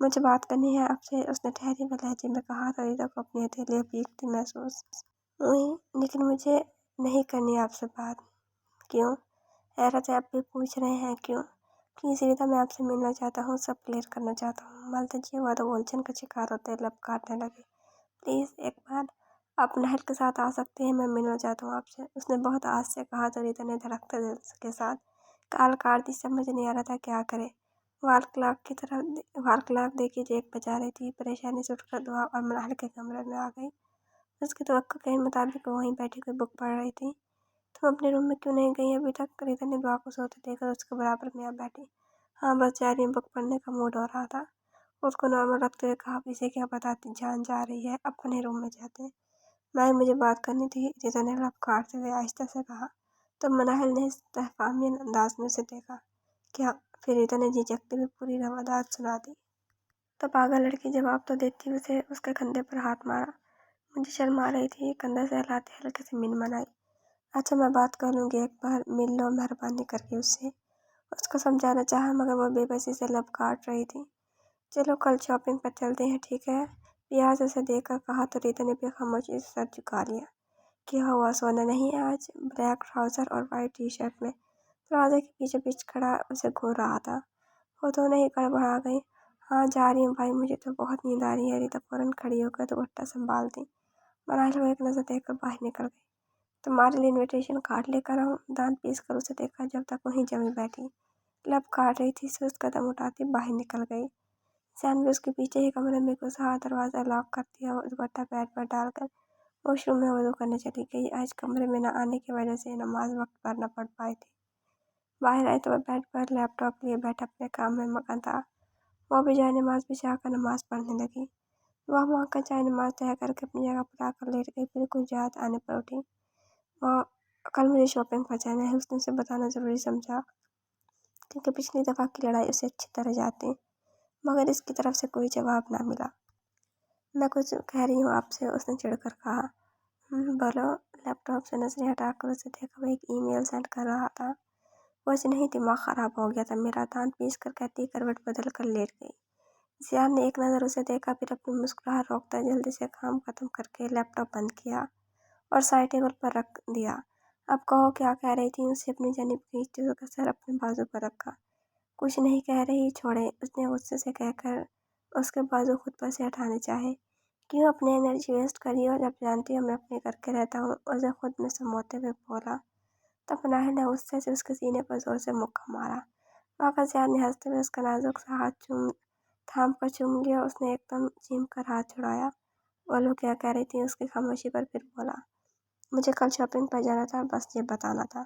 मुझे बात करनी है आपसे, उसने ठहरे हुए लहजे में कहा तो अलीदा को अपनी हथेलियाँ भीगती महसूस हुई। लेकिन मुझे नहीं करनी आपसे बात। क्यों? हैरत है, अब भी पूछ रहे हैं क्यों? प्लीज़ अलीदा, मैं आपसे मिलना चाहता हूँ, सब क्लियर करना चाहता हूँ। मालतजी हुआ तो उलझन का शिकार होते लब काटने लगे। प्लीज़ एक बार आप नहर के साथ आ सकते हैं, मैं मिलना चाहता हूँ आपसे, उसने बहुत आस से कहा तो रीता ने धड़कते दिल के साथ काल काट दी। समझ नहीं आ रहा था क्या करे। वाल क्लाक देखी जो 1 बजा रही थी। परेशानी से उठकर दुआ और मनाहल के कमरे में आ गई। उसकी तवक्को के मुताबिक वहीं बैठी कोई बुक पढ़ रही थी। तुम अपने रूम में क्यों नहीं गई अभी तक? रीता ने दुआ को सोते देखकर उसके बराबर में आ बैठी। हाँ बस जा रही हूँ, बुक पढ़ने का मूड हो रहा था। उसको नॉर्मल रखते हुए कहा, इसे क्या बताती, जान जा रही है, अपने रूम में जाते हैं। मैं मुझे बात करनी थी, रीता ने लब काटते हुए आहिस्ता से कहा। तो मनाहिल ने इस्तेफामियन अंदाज में उसे देखा। क्या? फिर रीता ने झिझकते हुए पूरी रवादात सुना दी। तो पागल लड़की, जवाब तो देती। उसे उसके कंधे पर हाथ मारा। मुझे शर्म आ रही थी, कंधा सहलाते हल्के से मिनमनाई। अच्छा, मैं बात कर लूँगी, एक बार मिल लो मेहरबानी करके उससे। उसको समझाना चाहा मगर वो बेबसी से लब काट रही थी। चलो कल शॉपिंग पर चलते हैं, ठीक है? प्याज उसे देखकर कहा तो रीता ने भी खामोशी से सर झुका लिया। क्या हुआ, सोना नहीं है आज? ब्लैक ट्राउजर और वाइट टी शर्ट में दरवाजे के पीछे बीच खड़ा उसे घूर रहा था। वो दोनों ही गड़बड़ा गई। हाँ जा रही हूँ भाई, मुझे तो बहुत नींद आ रही है। रीता फौरन खड़ी होकर दुपट्टा संभालती मनाहिल को एक नजर देखकर बाहर निकल गई। तुम्हारे लिए इनविटेशन कार्ड लेकर आऊँ? दांत पीस कर उसे देखा जब तक वहीं जमी बैठी लब काट रही थी। सुस्त कदम उठाती बाहर निकल गई। सैन भी उसके पीछे ही कमरे में घुसा, दरवाजा लॉक कर दिया और दुपट्टा बेड पर डालकर वॉशरूम में वजू करने चली गई। आज कमरे में न आने की वजह से नमाज वक्त पर न पढ़ पाई थी। बाहर आई तो वह बेड पर लैपटॉप लिए बैठा अपने काम में मगन था। वो भी जाए नमाज बिछाकर नमाज पढ़ने लगी। वह वहाँ का चाय नमाज तय करके अपनी जगह पर आकर लेट गई। बिल्कुल याद आने पर उठी। वह कल मुझे शॉपिंग पर जाना है, उसने उसे बताना जरूरी समझा क्योंकि पिछली दफ़ा की लड़ाई उसे अच्छी तरह याद थी। मगर इसकी तरफ से कोई जवाब ना मिला। मैं कुछ कह रही हूँ आपसे, उसने चिढ़कर कहा। बोलो। लैपटॉप से नजरें हटाकर उसे देखा, वो एक ईमेल सेंड कर रहा था। कुछ नहीं, दिमाग खराब हो गया था मेरा, दांत पीस कर कहती करवट बदल कर लेट गई। जियान ने एक नज़र उसे देखा, फिर अपनी मुस्कुराहट रोकता जल्दी से काम खत्म करके लैपटॉप बंद किया और साइड टेबल पर रख दिया। अब कहो क्या कह रही थी? उसे अपनी जानिब खींचते उसका सर अपने बाजू पर रखा। कुछ नहीं कह रही, छोड़े, उसने गुस्से से कहकर उसके बाजू खुद पर से हटाने चाहे। क्यों अपनी एनर्जी वेस्ट करी हो जब जानती हो मैं अपने करके रहता हूँ? उसे खुद में समझाते हुए बोला। तब नाहिल ने गुस्से से उसके सीने पर जोर से मुक्का मारा। मगर जियान ने हंसते हुए उसका नाजुक सा हाथ थाम कर चूम लिया। उसने एकदम चीम कर हाथ छुड़ाया। बोलो क्या कह रही थी? उसकी खामोशी पर फिर बोला। मुझे कल शॉपिंग पर जाना था, बस ये बताना था।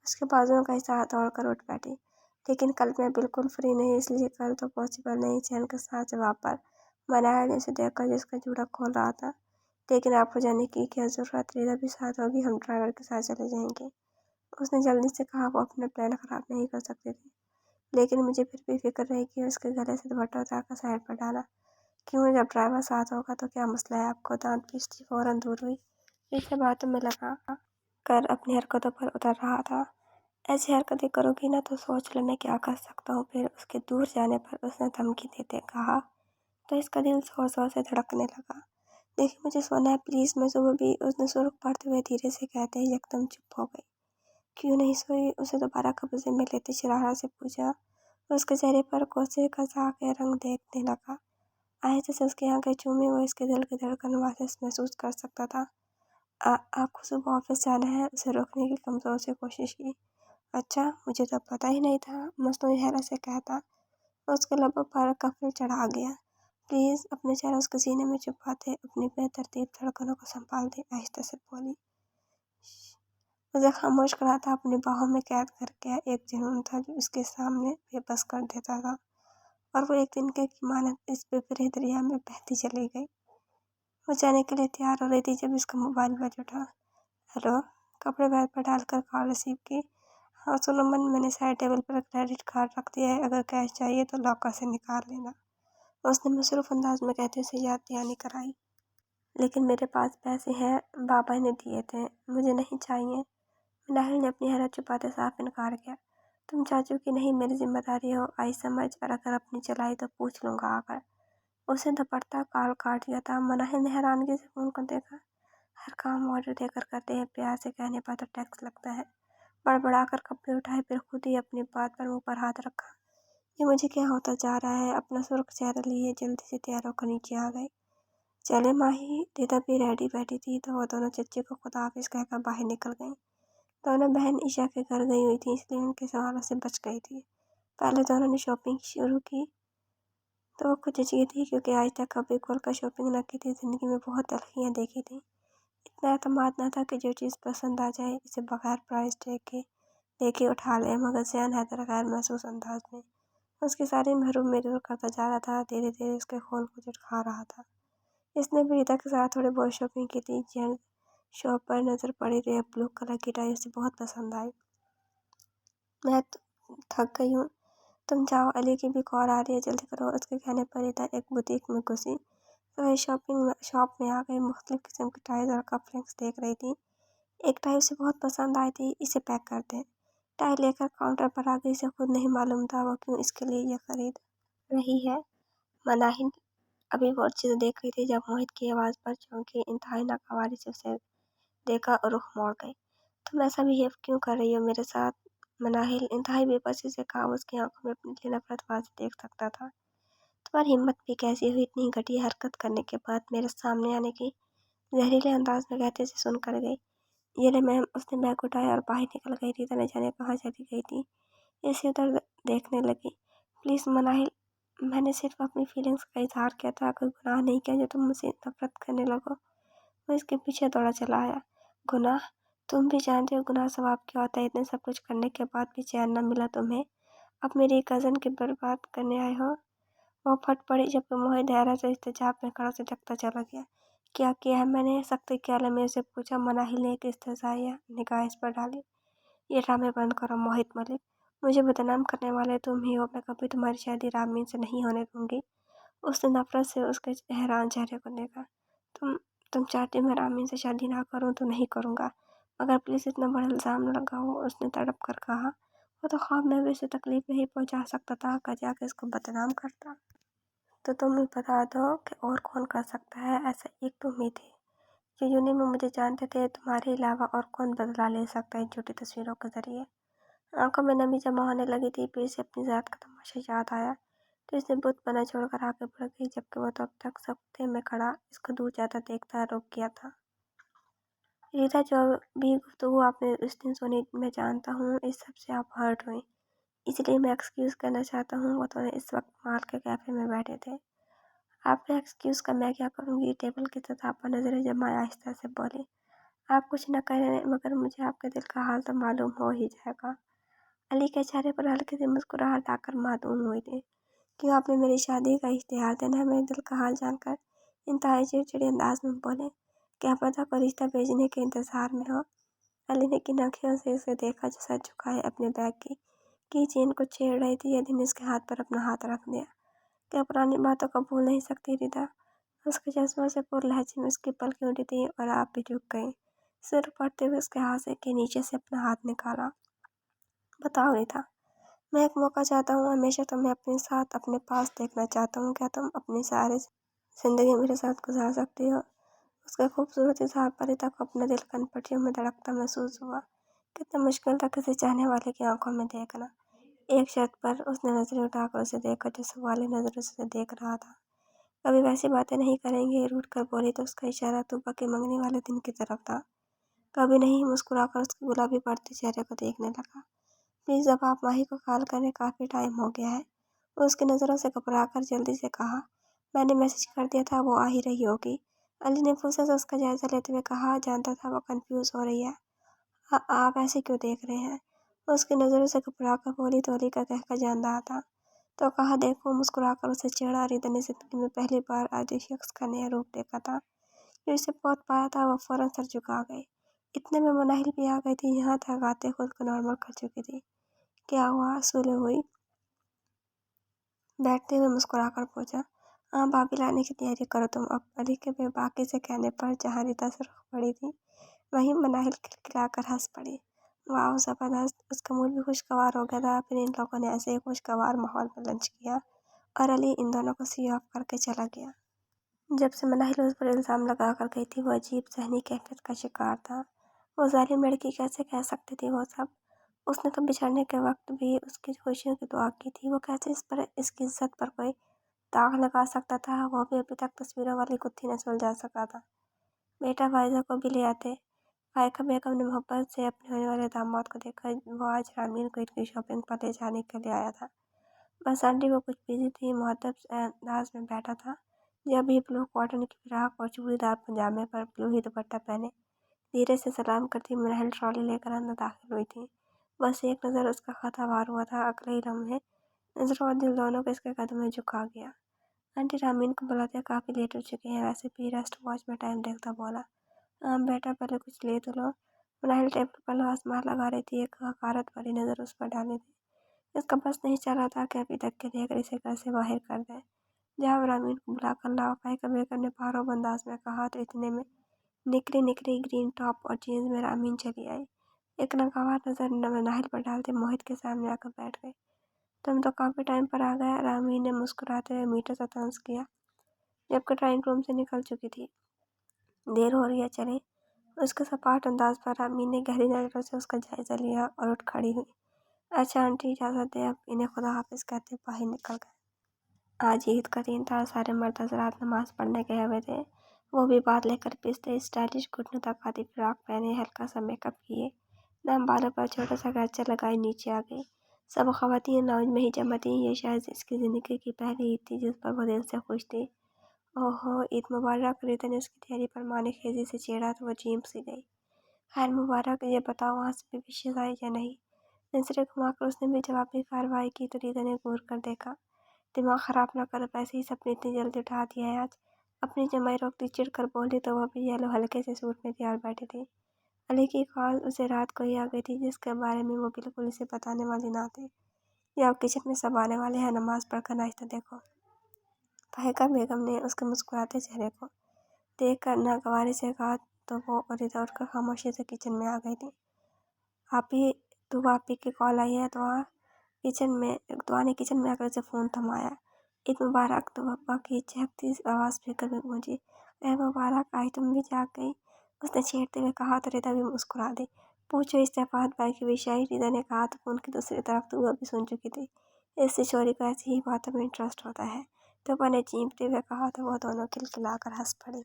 उसके बाजुओं का हिस्सा दौड़कर उठ बैठी। लेकिन कल मैं बिल्कुल फ्री नहीं, इसलिए कल तो पॉसिबल नहीं। चैन के साथ जवाब पर मनाया ने उसे देखकर जिसका जूड़ा खोल रहा था। लेकिन आपको जाने की क्या जरूरत? रीता भी साथ होगी, हम ड्राइवर के साथ चले जाएंगे, उसने जल्दी से कहा। वो अपने प्लान खराब नहीं कर सकती थी, लेकिन मुझे फिर भी फिक्र रही कि उसके गले से दुपट्टा उतारकर साइड पर डाला। क्यों, जब ड्राइवर साथ होगा तो क्या मसला है आपको? दांत पीसती फौरन दूर हुई। पीछे बातों में लगा कर अपनी हरकतों पर उतर रहा था। ऐसी हरकतें करोगी ना तो सोच लो मैं क्या कर सकता हूँ। फिर उसके दूर जाने पर उसने धमकी देते कहा तो इसका दिल जोर जोर से धड़कने लगा। देखिए मुझे सोना है प्लीज़, मैं सुबह भी, उसने सुर्ख पड़ते हुए धीरे से कहते ही एकदम चुप हो गई। क्यों नहीं सोई? उसे दोबारा कब्जे में लेते शरारत से पूछा। उसके चेहरे पर गुस्से का के रंग देखने लगा। आहिस्ते से उसकी आंखें चूमी, वो इसके दिल की धड़कन वापस महसूस कर सकता था। आपको सुबह ऑफिस जाना है? उसे रोकने की कमजोर से कोशिश की। अच्छा, मुझे तो पता ही नहीं था, मसनूई हैरत से कहता। उसके लबों पर कफल चढ़ा गया। प्लीज़, अपने चेहरा उसके सीने में छुपाते अपनी बेतरतीब धड़कनों को संभालते आहिस्ता से बोली। उसे खामोश करा था, अपनी बाहों में कैद करके। एक जुनून था जो उसके सामने बेबस कर देता था, और वो एक दिन के की मानत इस विपरीत दरिया में बहती चली गई। वो जाने के लिए तैयार हो रही थी जब इसका मोबाइल बज उठा। हेलो। कपड़े बैग पर डालकर कॉल रिसीव की। हाँ सुनो मन, मैंने साइड टेबल पर क्रेडिट कार्ड रख दिया है, अगर कैश चाहिए तो लॉकर से निकाल लेना, उसने मसरूफ अंदाज में कहते से याद दहानी कराई। लेकिन मेरे पास पैसे हैं, बाबा ने दिए थे, मुझे नहीं चाहिए। नाहिल ने अपनी हैरत छुपाते साफ इनकार किया। तुम चाचू की नहीं मेरी जिम्मेदारी हो, आई समझ, और अगर अपनी चलाई तो पूछ लूँगा आकर। उसे दुपट्टा कॉल काट दिया था। मनाहिल ने हैरानगी से फोन को देखा। हर काम ऑर्डर देकर करते हैं, प्यार से कहने पर तो टैक्स लगता है। बड़बड़ाकर कपड़े उठाए, फिर खुद ही अपनी बात पर मुंह पर हाथ रखा। ये मुझे क्या होता जा रहा है? अपना सुर्ख चेहरा लिए जल्दी से तैयार होकर नीचे आ गई। चले माही। रीता भी रेडी बैठी थी तो वो दोनों चच्ची को खुदा हाफिज कहकर बाहर निकल गई। दोनों बहन ईशा के घर गई हुई थी, इसलिए उनके सवालों से बच गई थी। पहले दोनों ने शॉपिंग शुरू की तो वो कुछ अजीब थी, क्योंकि आज तक कभी खुलकर शॉपिंग न की थी। जिंदगी में बहुत तलखियाँ देखी थी। इतना एतमाद न था कि जो चीज़ पसंद आ जाए इसे बगैर प्राइस टैग के लेके उठा ले। मगर ज़ियान हैदर गैर महसूस अंदाज में उसकी सारी महरूम दूर करता जा रहा था। धीरे धीरे उसके खोल को झटका रहा था। इसने भी रीता के साथ थोड़ी बहुत शॉपिंग की थी। ज़ियान शॉप पर नज़र पड़ी रही, ब्लू कलर की टाई उसे बहुत पसंद आई। मैं थक गई हूँ, तुम जाओ, अली की भी कॉल आ रही है, जल्दी करो, उसके कहने पर रीता एक बुटीक में घुसी। तो वह शॉप में आ गई। मुख्तलिफ किस्म की टाइज और कपलिंग्स देख रही थी। एक टाई उसे बहुत पसंद आई थी, इसे पैक कर दे। टाई लेकर काउंटर पर आ गई। इसे खुद नहीं मालूम था वो क्यों इसके लिए यह खरीद रही है। मनाहिल अभी वो चीज़ देख रही थी जब मोहित की आवाज़ पर चौंकी। इंतहाई नागवारी से उसे देखा और रुख मोड़ गई। तुम ऐसा बिहेव क्यों कर रही हो मेरे साथ? मनाहिल इंतहाई बेबसी से कहा। उसकी आंखों में अपनी लिए नफरत वाज़ेह देख सकता था। तुम्हारी हिम्मत भी कैसी हुई इतनी घटिया हरकत करने के बाद मेरे सामने आने की? जहरीले अंदाज में कहते से सुनकर गई। ये ले मैम। उसने बैग उठाया और बाहर निकल गई। रीता न जाने कहाँ चली गई थी। इसे उधर देखने लगी। प्लीज़ मनाहिल, मैंने सिर्फ अपनी फीलिंग्स का इजहार किया था। कोई गुनाह नहीं किया जो तुम मुझसे नफरत करने लगो। वो इसके पीछे दौड़ा चला आया। गुनाह? तुम भी जानते हो गुनाह सवाब क्या होता है। इतने सब कुछ करने के बाद भी चैन न मिला तुम्हें। अब मेरी कज़न की बर्बाद करने आए हो। वो फट पड़ी जबकि मोहित धैर्य से इस्तेजाब में खड़ा से देखता चला गया। क्या किया है मैंने? सख्त ख्याल में से पूछा। मनाहिल ने एक इस्तेज़ाइया निगाह इस पर डाली। ये ड्रामे बंद करो मोहित मलिक। मुझे बदनाम करने वाले तुम ही हो। मैं कभी तुम्हारी शादी रामीन से नहीं होने दूंगी। उसने नफरत से उसके हैरान चेहरे को देखा। तुम तुम चाहती हो मैं रामीन से शादी ना करूं तो नहीं करूंगा, मगर प्लीज इतना बड़ा इल्जाम न लगाओ। उसने तड़प कर कहा। वो तो ख्वाब में भी उसे तकलीफ नहीं पहुंचा सकता था, जाके इसको बदनाम करता। तो तुम ही बता दो कि और कौन कर सकता है ऐसा। एक तुम ही थे जो यूनी में मुझे जानते थे। तुम्हारे अलावा और कौन बदला ले सकता है झूठी तस्वीरों के जरिए? आंखों में नमी जमा होने लगी थी। फिर से अपनी जात का तमाशा याद आया तो इसने बुत बना छोड़कर आगे बढ़ गई, जबकि वो तो अब तक सख्ते में खड़ा इसको दूर जाता देखता रुक गया था। रीता, जो भी गुफ्तगू आपने उस दिन सुनी मैं जानता हूँ इस सब से आप हर्ट हुई, इसलिए मैं एक्सक्यूज़ करना चाहता हूँ। वो तो इस वक्त माल के कैफ़े में बैठे थे। आपके एक्सक्यूज़ का मैं क्या करूँगी? टेबल की सतह पर नजरें जमाए आहिस्ता से बोले। आप कुछ न करें मगर मुझे आपके दिल का हाल तो मालूम हो ही जाएगा। अली के चेहरे पर हल्की सी मुस्कुराहट आकर मासूम हुई थी। क्यों आपने मेरी शादी का इश्तिहार देना है? मेरे दिल का हाल जानकर इंतहाई चिड़चिड़े अंदाज में बोले। क्या पता कोई रिश्ता भेजने के इंतजार में हो। अली ने किन आँखों से उसे देखा जो सर झुकाए अपने बैग की चेन को छेड़ रही थी। यदि ने उसके हाथ पर अपना हाथ रख दिया। क्या पुरानी बातों को भूल नहीं सकती रिदा? उसके चश्मों से पूर्ण लहजे में उसकी पलकें उठी थी और आप भी झुक गई। सिर पड़ते हुए उसके हाथ से के नीचे से अपना हाथ निकाला। बताओ रिदा, मैं एक मौका चाहता हूँ। हमेशा तुम्हें अपने साथ अपने पास देखना चाहता हूँ। क्या तुम अपनी सारी जिंदगी मेरे साथ गुजार सकती हो? उसके खूबसूरत इजहार पर रिता को अपना दिल कनपटियों में धड़कता महसूस हुआ। कितना मुश्किल था किसी चाहने वाले की आंखों में देखना। एक शर्त पर उसने नजरें उठाकर उसे देखा जो सवाली नजरों से देख रहा था। कभी वैसी बातें नहीं करेंगे? रूठ कर बोली तो उसका इशारा तूबा के मंगने वाले दिन की तरफ था। कभी नहीं। मुस्कुराकर उसके गुलाबी पड़ते चेहरे को देखने लगा। प्लीज़ अब आप माही को कॉल करें, काफ़ी टाइम हो गया है। वो उसकी नज़रों से घबराकर जल्दी से कहा। मैंने मैसेज कर दिया था, वो आ ही रही होगी। अली ने फुर्सत से उसका जायजा लेते हुए कहा। जानता था वो कंफ्यूज हो रही है। आप ऐसे क्यों देख रहे हैं? वो उसकी नज़रों से घबराकर बोली तो अली का कहकर जान रहा था। तो कहा देखो। मुस्कुराकर उसे छेड़ा। रिदा ने जिंदगी में पहली बार आज एक शख्स का नया रूप देखा था जो इसे बहुत पाया था। वो फौरन सर झुका गई। इतने में मनाहिल भी आ गई थी। यहाँ तक आते खुद को नॉर्मल कर चुकी थी। क्या हुआ? सुलह हुई? बैठते हुए मुस्कुराकर पूछा। हाँ भाभी, लाने की तैयारी करो तुम अब। अली के बेबाकी से कहने पर जहाँ रीता से रुक पड़ी थी वहीं मनाहिल खिलखिलाकर हंस पड़ी। वाह जबरदस्त। उसका मूड भी खुशगवार हो गया था। फिर इन लोगों ने ऐसे ही खुशगवार माहौल में लंच किया और अली इन दोनों को सी ऑफ करके चला गया। जब से मनाहिल उस पर इल्ज़ाम लगा कर गई थी वो अजीब ज़हनी कैफियत का शिकार था। वो जालिम लड़की कैसे कह सकती थी वो सब? उसने तो बिछड़ने के वक्त भी उसकी खुशियों की दुआ की थी। वो कैसे इसकी इज्जत पर कोई दाग लगा सकता था? वो भी अभी तक तस्वीरों वाली गुत्थी न सुलझा सका था। बेटा, वाइजा को भी ले आते। फायका बेगम ने मोहब्बत से अपने होने वाले दामाद को देखा। वो आज रामीन को इनकी शॉपिंग पर ले जाने के लिए आया था। बस आंटी वो कुछ बिजी थी। मुहद्दब अंदाज में बैठा था। जब भी ब्लू कॉटन की फ्राक और चूड़ीदार पजामे पर ब्लू ही दुपट्टा पहने धीरे से सलाम करती मनाहिल ट्रॉली लेकर अंदर दाखिल हुई थी। बस एक नज़र उसका खाता वार हुआ था। अगले ही लम्हे नजरों और दिल दोनों को इसके कदम में झुका गया। आंटी रामीन को बुलाते काफ़ी लेट हो चुके हैं, वैसे भी रेस्ट वॉच में टाइम देखता बोला। बेटा पहले कुछ ले तो लो। मनाहिल टेबल पर आसमान लगा रही थी। एक हकारत वाली नज़र उस पर डाली थी। इसका बस नहीं चल रहा था कि अभी तक के लेकर इसे घर से बाहर कर दे। जहाँ रामीन को बुलाकर लाओ, फायका बेगम ने पारों अंदाज में कहा। तो इतने में निकली निकली ग्रीन टॉप और जीन्स में रामीन चली आई। एक नागवार नजर नाहिल पर डालते मोहित के सामने आकर बैठ गई। तुम तो काफी टाइम पर आ गया, रामीन ने मुस्कुराते हुए मीठा सा तंज किया जबकि ड्राइंग रूम से निकल चुकी थी। देर हो रही है, चले? उसके सपाट अंदाज पर रामीन ने गहरी नजरों से उसका जायजा लिया और उठ खड़ी हुई। अच्छा आंटी, इजाजत दे, अब इन्हें खुदा हाफिज कहते बाहर निकल गए। आज ईद का दिन था, सारे मर्द हजरात नमाज पढ़ने गए हुए थे। वो भी बात लेकर पिसते, स्टाइलिश घुटनों तक आती फ्रॉक पहने, हल्का सा मेकअप किए, नम बालों पर छोटा सा गज्जा लगाई नीचे आ गई। सब खवातीन लाउंज में ही जमा थी। ये शायद इसकी जिंदगी की पहली ईद थी जिस पर वो दिल से खुश थी। ओहो, ईद मुबारक। रीता ने उसकी चेहरे पर माने खेजी से छेड़ा तो वो चींप सी गई। खैर मुबारक, ये बताओ वहाँ से भी विशेष आई या नहीं? नजरें घुमाकर उसने भी जवाबी कार्रवाई की तो रीता ने घूर कर देखा। दिमाग खराब न कर, वैसे ही सबने इतनी जल्दी उठा दिया है आज। अपनी जमाई रोकती चिढ़ कर बोली तो वह भी येलो हल्के से सूट में तैयार बैठी थी। अली की कॉल उसे रात को ही आ गई थी जिसके बारे में वो बिल्कुल उसे बताने वाली ना थी। या किचन में सब आने वाले हैं, नमाज पढ़कर नाश्ता देखो। फाहिका बेगम ने उसके मुस्कुराते चेहरे को देख कर नागवारी से कहा तो वो और रीता उठकर खामोशी से किचन में आ गई थी। आपी, आपी की कॉल आई है? दुआ ने किचन में आकर उसे फ़ोन थमाया। ईद मुबारक, तो पापा की चहकती आवाज़ फिक्र में गूंजी। ए मुबारक, आज तुम भी जाग गई, उसने छेड़ते हुए कहा तो रीता भी मुस्कुरा दी। पूछो इस्तेफात भाई की विषय, रीता ने कहा तो फोन की दूसरी तरफ तो वह भी सुन चुकी थी। इससे चोरी को ऐसी ही बातों में इंटरेस्ट होता है, तो ने चींपते हुए कहा तो वो दोनों खिलखिलाकर हंस पड़ी।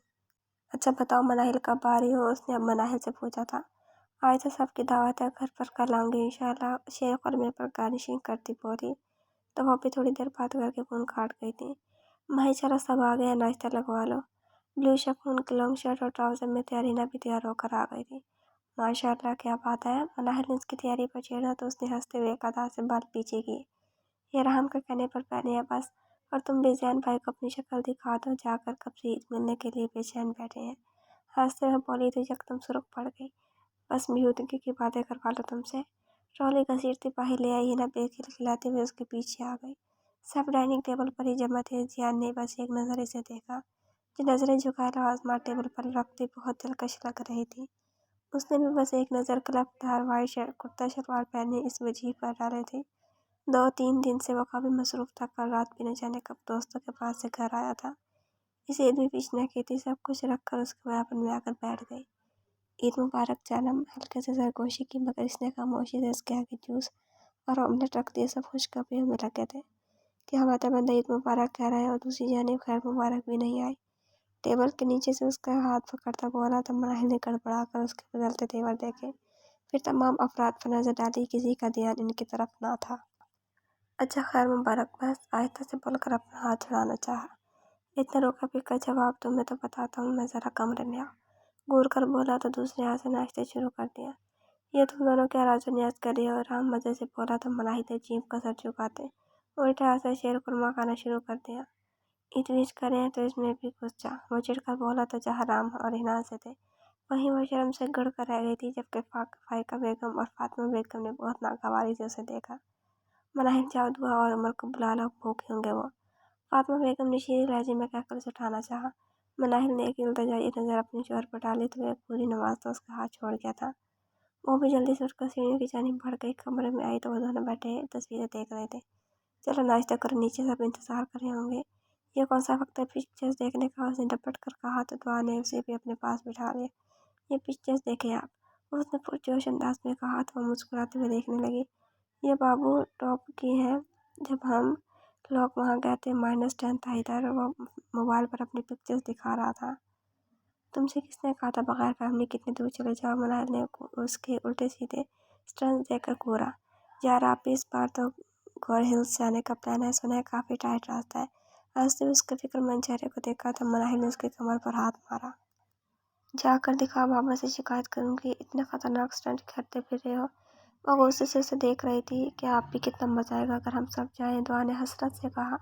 अच्छा बताओ, मनाहिल कब आ रही हो? उसने अब मनाहिल से पूछा था। आज तो सबकी दावत है, घर पर कर लाऊंगी इंशाल्लाह, शेख और मेरे पर गार्निशिंग करती बोली तो वो भी थोड़ी देर बात करके फोन काट गई थी। माही चलो सब आ गया, नाश्ता लगवा लो। ब्लू शफून की लॉन्ग शर्ट और ट्राउजर में तैयारीना भी तैयार होकर आ गई थी। माशाल्लाह, क्या बात है? मनाहिल ने उसकी तैयारी पर छेड़ा तो उसने हंसते हुए एक अदा से बाल पीछे किए। ये राम के कहने पर पहने है बस, और तुम भी जैन भाई को अपनी शक्ल दिखा दो, जाकर कब से ईद मिलने के लिए बेचैन बैठे हैं। हंसते हुए बोली तो यकदम सुर्ख पड़ गई। बस मयूदगी की बातें करवा लो तुमसे। ट्रॉली घसीटती बाहर ले आई, हिना बेखिल खिलाते हुए उसके पीछे आ गई। सब डाइनिंग टेबल पर ही जमा थे। जियान ने बस एक नज़र इसे देखा, जो नज़रें झुकाए लवाजमा टेबल पर रखती बहुत दिलकश लग रही थी। उसने भी बस एक नज़र क्लफदार वाइट शर्ट कुर्ता शलवार पहने इस वजह पर डाले थे। 2-3 दिन से वो काफ़ी मसरूफ था, कल रात भी न जाने कब दोस्तों के पास से घर आया था। इसे ईद भी पीछने की थी, सब कुछ रखकर उसके बराबर में आकर बैठ गई। ईद मुबारक जानम, हल्के से सरगोशी की मगर इसने खामोशी से इसके आगे जूस और ऑमलेट रख दिए। सब खुशखबरियों में लगे थे कि हमारा बंदा ईद मुबारक कह रहा है और दूसरी जानिब खैर मुबारक भी नहीं आई। टेबल के नीचे से उसका हाथ पकड़ता बोला तो मनाहिल ने गड़बड़ा कर उसके बदलते तेवर देखे, फिर तमाम अफराद पर नजर डाली। किसी का ध्यान इनकी तरफ ना था। अच्छा खैर मुबारक, बस आहिस्ता से बोलकर अपना हाथ छुड़ाना चाहा। इतना रोका फिर जवाब तुम्हें तो बताता हूँ, मैं ज़रा कमरे में आओ। घूर कर बोला तो दूसरे हाथ से नाश्ते शुरू कर दिया। ये तुम दोनों क्या राजो न्याज कर रही हो? राम मजे से बोला तो मनाहिल ने जीभ का सर झुकाते उल्टे हाथ से शेर खुरमा खाना शुरू कर दिया। ईद करें तो इसमें भी घुस जा, वो चिढ़कर बोला तो जहाँ राम और हिना से थे वहीं वो शर्म से गड़ कर रह गई थी। जबकि फाइका बेगम और फातिमा बेगम ने बहुत नागवारी से उसे देखा। मनाहिल जाओ, दुआ और उमर को बुला लो, भूखे होंगे वो, फातिमा बेगम ने शीरी लहजे में कहकर उसे उठाना चाहा। मनाहिल ने एक इल्तजाई नज़र अपनी चोर पर डाली तो एक पूरी नमाज तो उसका हाथ छोड़ गया था। वो भी जल्दी से उठकर सीढ़ियों की जानिब बढ़ गई। कमरे में आई तो वो दोनों बैठे तस्वीरें देख रहे थे। चलो नाश्ता करो, नीचे सब इंतजार कर रहे होंगे। ये कौन सा वक्त है पिक्चर्स देखने का? उसने डपट कर कहा तो दुआ ने उसे भी अपने पास बिठा लिया। ये पिक्चर्स देखे आप, उसने पुरजोश अंदाज में कहा तो वो मुस्कुराते हुए देखने लगी। ये बाबू टॉप की है, जब हम लोग वहाँ गए थे -10 था इधर। वो मोबाइल पर अपनी पिक्चर्स दिखा रहा था। तुमसे किसने कहा था बगैर फैमिली कितनी दूर चले जाओ? मनाहिल ने उसके उल्टे सीधे स्टंस देकर घूरा। यार आप इस बार तो गौर हिल्स जाने का प्लान है, सुना है काफ़ी टाइट रास्ता है। हंसते हुए उसके फिक्रमंद चेहरे को देखा तो मनाहिल ने उसके कमर पर हाथ मारा। जाकर दिखा, बाबा से शिकायत करूंगी, इतने खतरनाक स्टंट करते फिर रहे हो। वो गुस्से से उसे देख रही थी कि आप भी कितना मजा आएगा अगर हम सब जाएं, दुआ ने हसरत से कहा।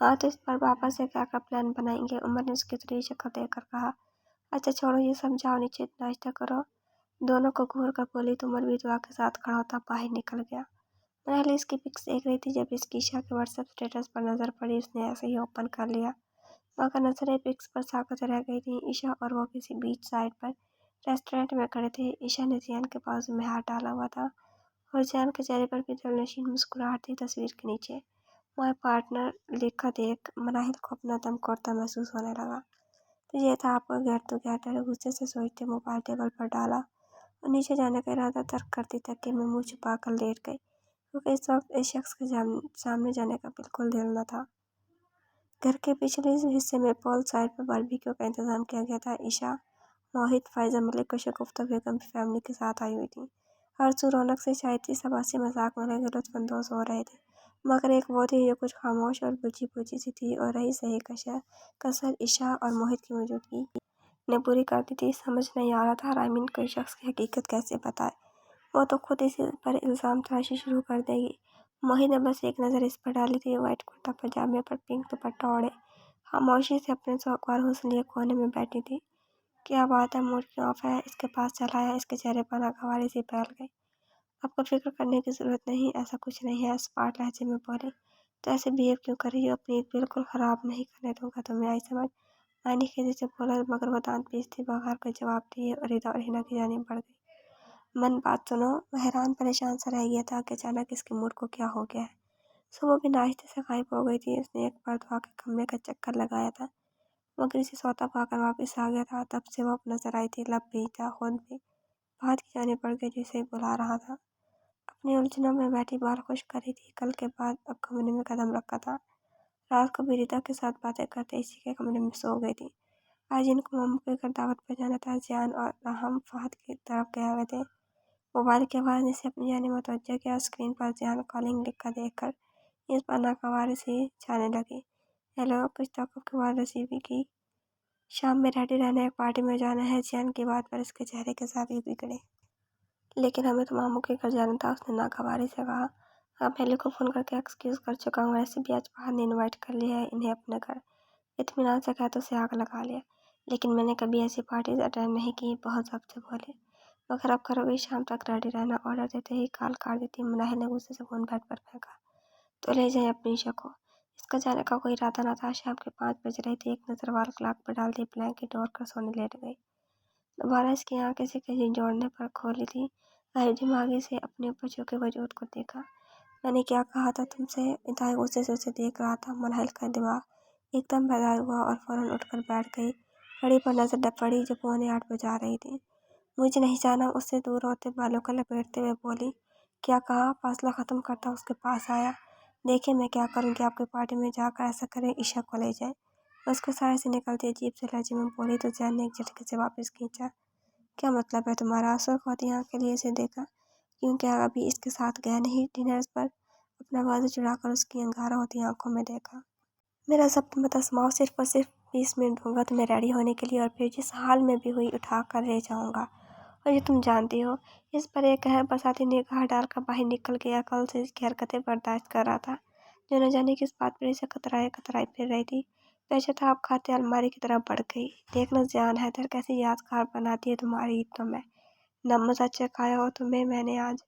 हाँ तो इस बार पापा से क्या क्या प्लान बनाएंगे? उमर ने उसकी थोड़ी शक्ल देखकर कहा। अच्छा छोड़ो ये सब, जाओ नीचे नाश्ता करो। दोनों को घूर कर बोली तो उमर भी दुआ के साथ खड़ा होता बाहर निकल गया। मनाली इसकी पिक्स देख रही थी, जब इसकी ईशा के व्हाट्सएप स्टेटस पर नज़र पड़ी उसने ऐसे ही ओपन कर लिया मगर नजरें पिक्स पर साकत रह गई थी। ईशा और वो किसी बीच साइड पर रेस्टोरेंट में खड़े थे। ईशा ने जियान के बाजू में हाथ डाला हुआ था और जियान के चेहरे पर भी दिलनशीन मुस्कुराहट थी। तस्वीर के नीचे माय पार्टनर लिखा देख मनाहिल को अपना दम घुटता महसूस होने लगा। तो ये था आपका घर तो क्या डर। गुस्से से सोचते मोबाइल टेबल पर डाला और नीचे जाने का इरादा तर्क करती तक कि मैं मुंह छुपा कर लेट गई, क्योंकि इस वक्त इस शख्स के सामने जाने का बिल्कुल दिल न था। घर के पिछले हिस्से में पॉल साइड पर बारबेक्यू का इंतजाम किया गया था। ईशा, मोहित, फायजा मलिक और शगुफ्ता बेगम भी फैमिली के साथ आई हुई थी। हर सू रौनक से शायद थी, सब हंसी मजाक में लगे लुत्फानंदोज हो रहे थे। मगर एक वो थी जो कुछ खामोश और बुझी बुझी सी थी, और रही सही कसर ईशा और मोहित की मौजूदगी ने पूरी कर दी थी। समझ नहीं आ रहा था रायमीन कोई शख्स की हकीकत कैसे बताए। वो तो खुद इसी पर इल्ज़ाम तराशी शुरू कर देगी। मोहित ने बस एक नज़र इस पर डाली थी, वाइट कुर्ता पजामे पर पिंक दुपट्टा ओढ़े खामोशी से अपने सौकवार हुस्न लिए कोने में बैठी थी। क्या बात है, मूड क्यों ऑफ है? इसके पास चला आया। इसके चेहरे पर नागवारी सी फैल गई। आपको फिक्र करने की ज़रूरत नहीं, ऐसा कुछ नहीं है, स्पार्ट लहजे में बोले। तो ऐसे बिहेव क्यों कर रही हो? अपनी ईद बिल्कुल ख़राब नहीं करने दूंगा तुम्हें, आई समझ? मैंने खीजे से बोला, मगर वो दांत पीसती बगैर कोई जवाब दिए और इधर और हिना की जानिब बढ़ गई। मन बात सुनो। वह हैरान परेशान सा रह गया था कि अचानक इसके मूड को क्या हो गया है। सुबह भी नाश्ते से गायब हो गई थी। उसने एक बार तो आके कमरे का चक्कर लगाया था, मगर इसे सौता पाकर वापस आ गया था। तब से वो अब नजर आई थी, लब भी था, खुद भी बात की जाने पड़ गई, जिसे बुला रहा था। अपनी उलझनों में बैठी बाल खुश कर रही थी। कल के बाद अब कमरे में कदम रखा था। रात को भी रीता के साथ बातें करते इसी के कमरे में सो गई थी। आज इनको मामू के घर दावत पर जाना था। जियान और राहम फहद की तरफ गए हुए थे। मोबाइल की आवाज़ ने से अपनी जानिब मुतवज्जो किया। स्क्रीन पर जियान कॉलिंग लिखा देखकर इस पर नागवार सी छाने लगी। हेलो, कुछ तवक्कुफ के बाद रिसीव की। शाम में रेडी रहना, एक पार्टी में जाना है। जियान की बात पर इसके चेहरे के साफ ही बिगड़े। लेकिन हमें तो मामू के घर जाना था, उसने नागवारी से कहा। हाँ, पहले को फ़ोन करके एक्सक्यूज़ कर चुका हूँ। ऐसे भी आज बाहर ने इनवाइट कर लिया है इन्हें अपने घर। इत्मीनान से कहते उसे आग लगा लिया। लेकिन मैंने कभी ऐसी पार्टीज अटेंड नहीं की, बहुत जब्त से बोले। मगर अब करोगे, शाम तक रेडी रहना। ऑर्डर देते ही कॉल काट देती। मुनाहिल ने गुस्से से फ़ोन बेड पर फेंका। तो ले जाए अपनी ईशा को। इसका जाने का कोई इरादा न था। शाम के 5 बज रहे थे। एक नज़र वाल क्लॉक पर डाल दी, ब्लैंकेट ओढ़ कर सोने लेट गई। दोबारा इसकी आंखें से कहीं जोड़ने पर खोली थी। गायब दिमागी से अपने ऊपर झुके वजूद को देखा। मैंने क्या कहा था तुमसे? इंतहाई गुस्से से उसे देख रहा था। मुनाहिल का दिमाग एकदम बेदार हुआ और फौरन उठकर बैठ गई। घड़ी पर नजर पड़ी जो 7:45 बजा रही थी। मुझे नहीं जाना, उससे दूर होते बालों को लपेटते हुए बोली। क्या कहा? फासला ख़त्म करता उसके पास आया। देखिए मैं क्या करूँगी, आपकी पार्टी में जाकर ऐसा करें ईशा को ले जाए। उसके सारे से निकलती अजीब से लहजे में बोली तो जैन ने एक झटके से वापस खींचा। क्या मतलब है तुम्हारा? सुर्ख होती आँख के लिए इसे देखा। क्यों, क्या अभी इसके साथ गए नहीं डिनर पर? अपना बाजू चढ़ाकर उसकी अंगारा होती आंखों में देखा। मेरा सब तुम आजमाओ, सिर्फ और सिर्फ 20 मिनट दूंगा तुम्हें रेडी होने के लिए, और फिर जिस हाल में भी हुई उठा कर ले जाऊंगा। और ये तुम जानती हो। इस पर एक कहर बरसाती निगाह डालकर बाहर निकल गया। कल से इसकी हरकतें बर्दाश्त कर रहा था, जो न जाने किस बात पर इसे कतराए कतराई फिर रही थी। बेशताब खाते अलमारी की तरफ बढ़ गई। देखना जान हैदर कैसी यादगार बनाती है तुम्हारी ईद तो मैं। न मजा चखाया हो तुम्हें मैंने आज।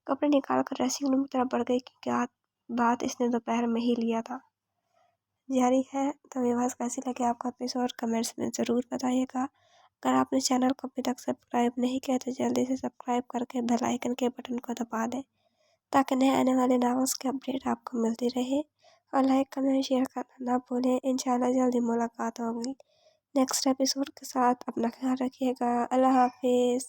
कपड़े निकाल कर ड्रेसिंग रूम की तरफ बढ़ गई, क्योंकि बात इसने दोपहर में ही लिया था। जारी है। तो ये बात कैसी लगी आपको एपिसोड कमेंट्स में ज़रूर बताइएगा। अगर आपने चैनल को अभी तक सब्सक्राइब नहीं किया तो जल्दी से सब्सक्राइब करके बेल आइकन के बटन को दबा दें, ताकि नए आने वाले नॉवेल्स की अपडेट आपको मिलती रहे। और लाइक कमेंट शेयर करना ना भूलें। इंशाल्लाह जल्दी मुलाकात होगी नेक्स्ट एपिसोड के साथ। अपना ख्याल रखिएगा। अल्लाह हाफिज़।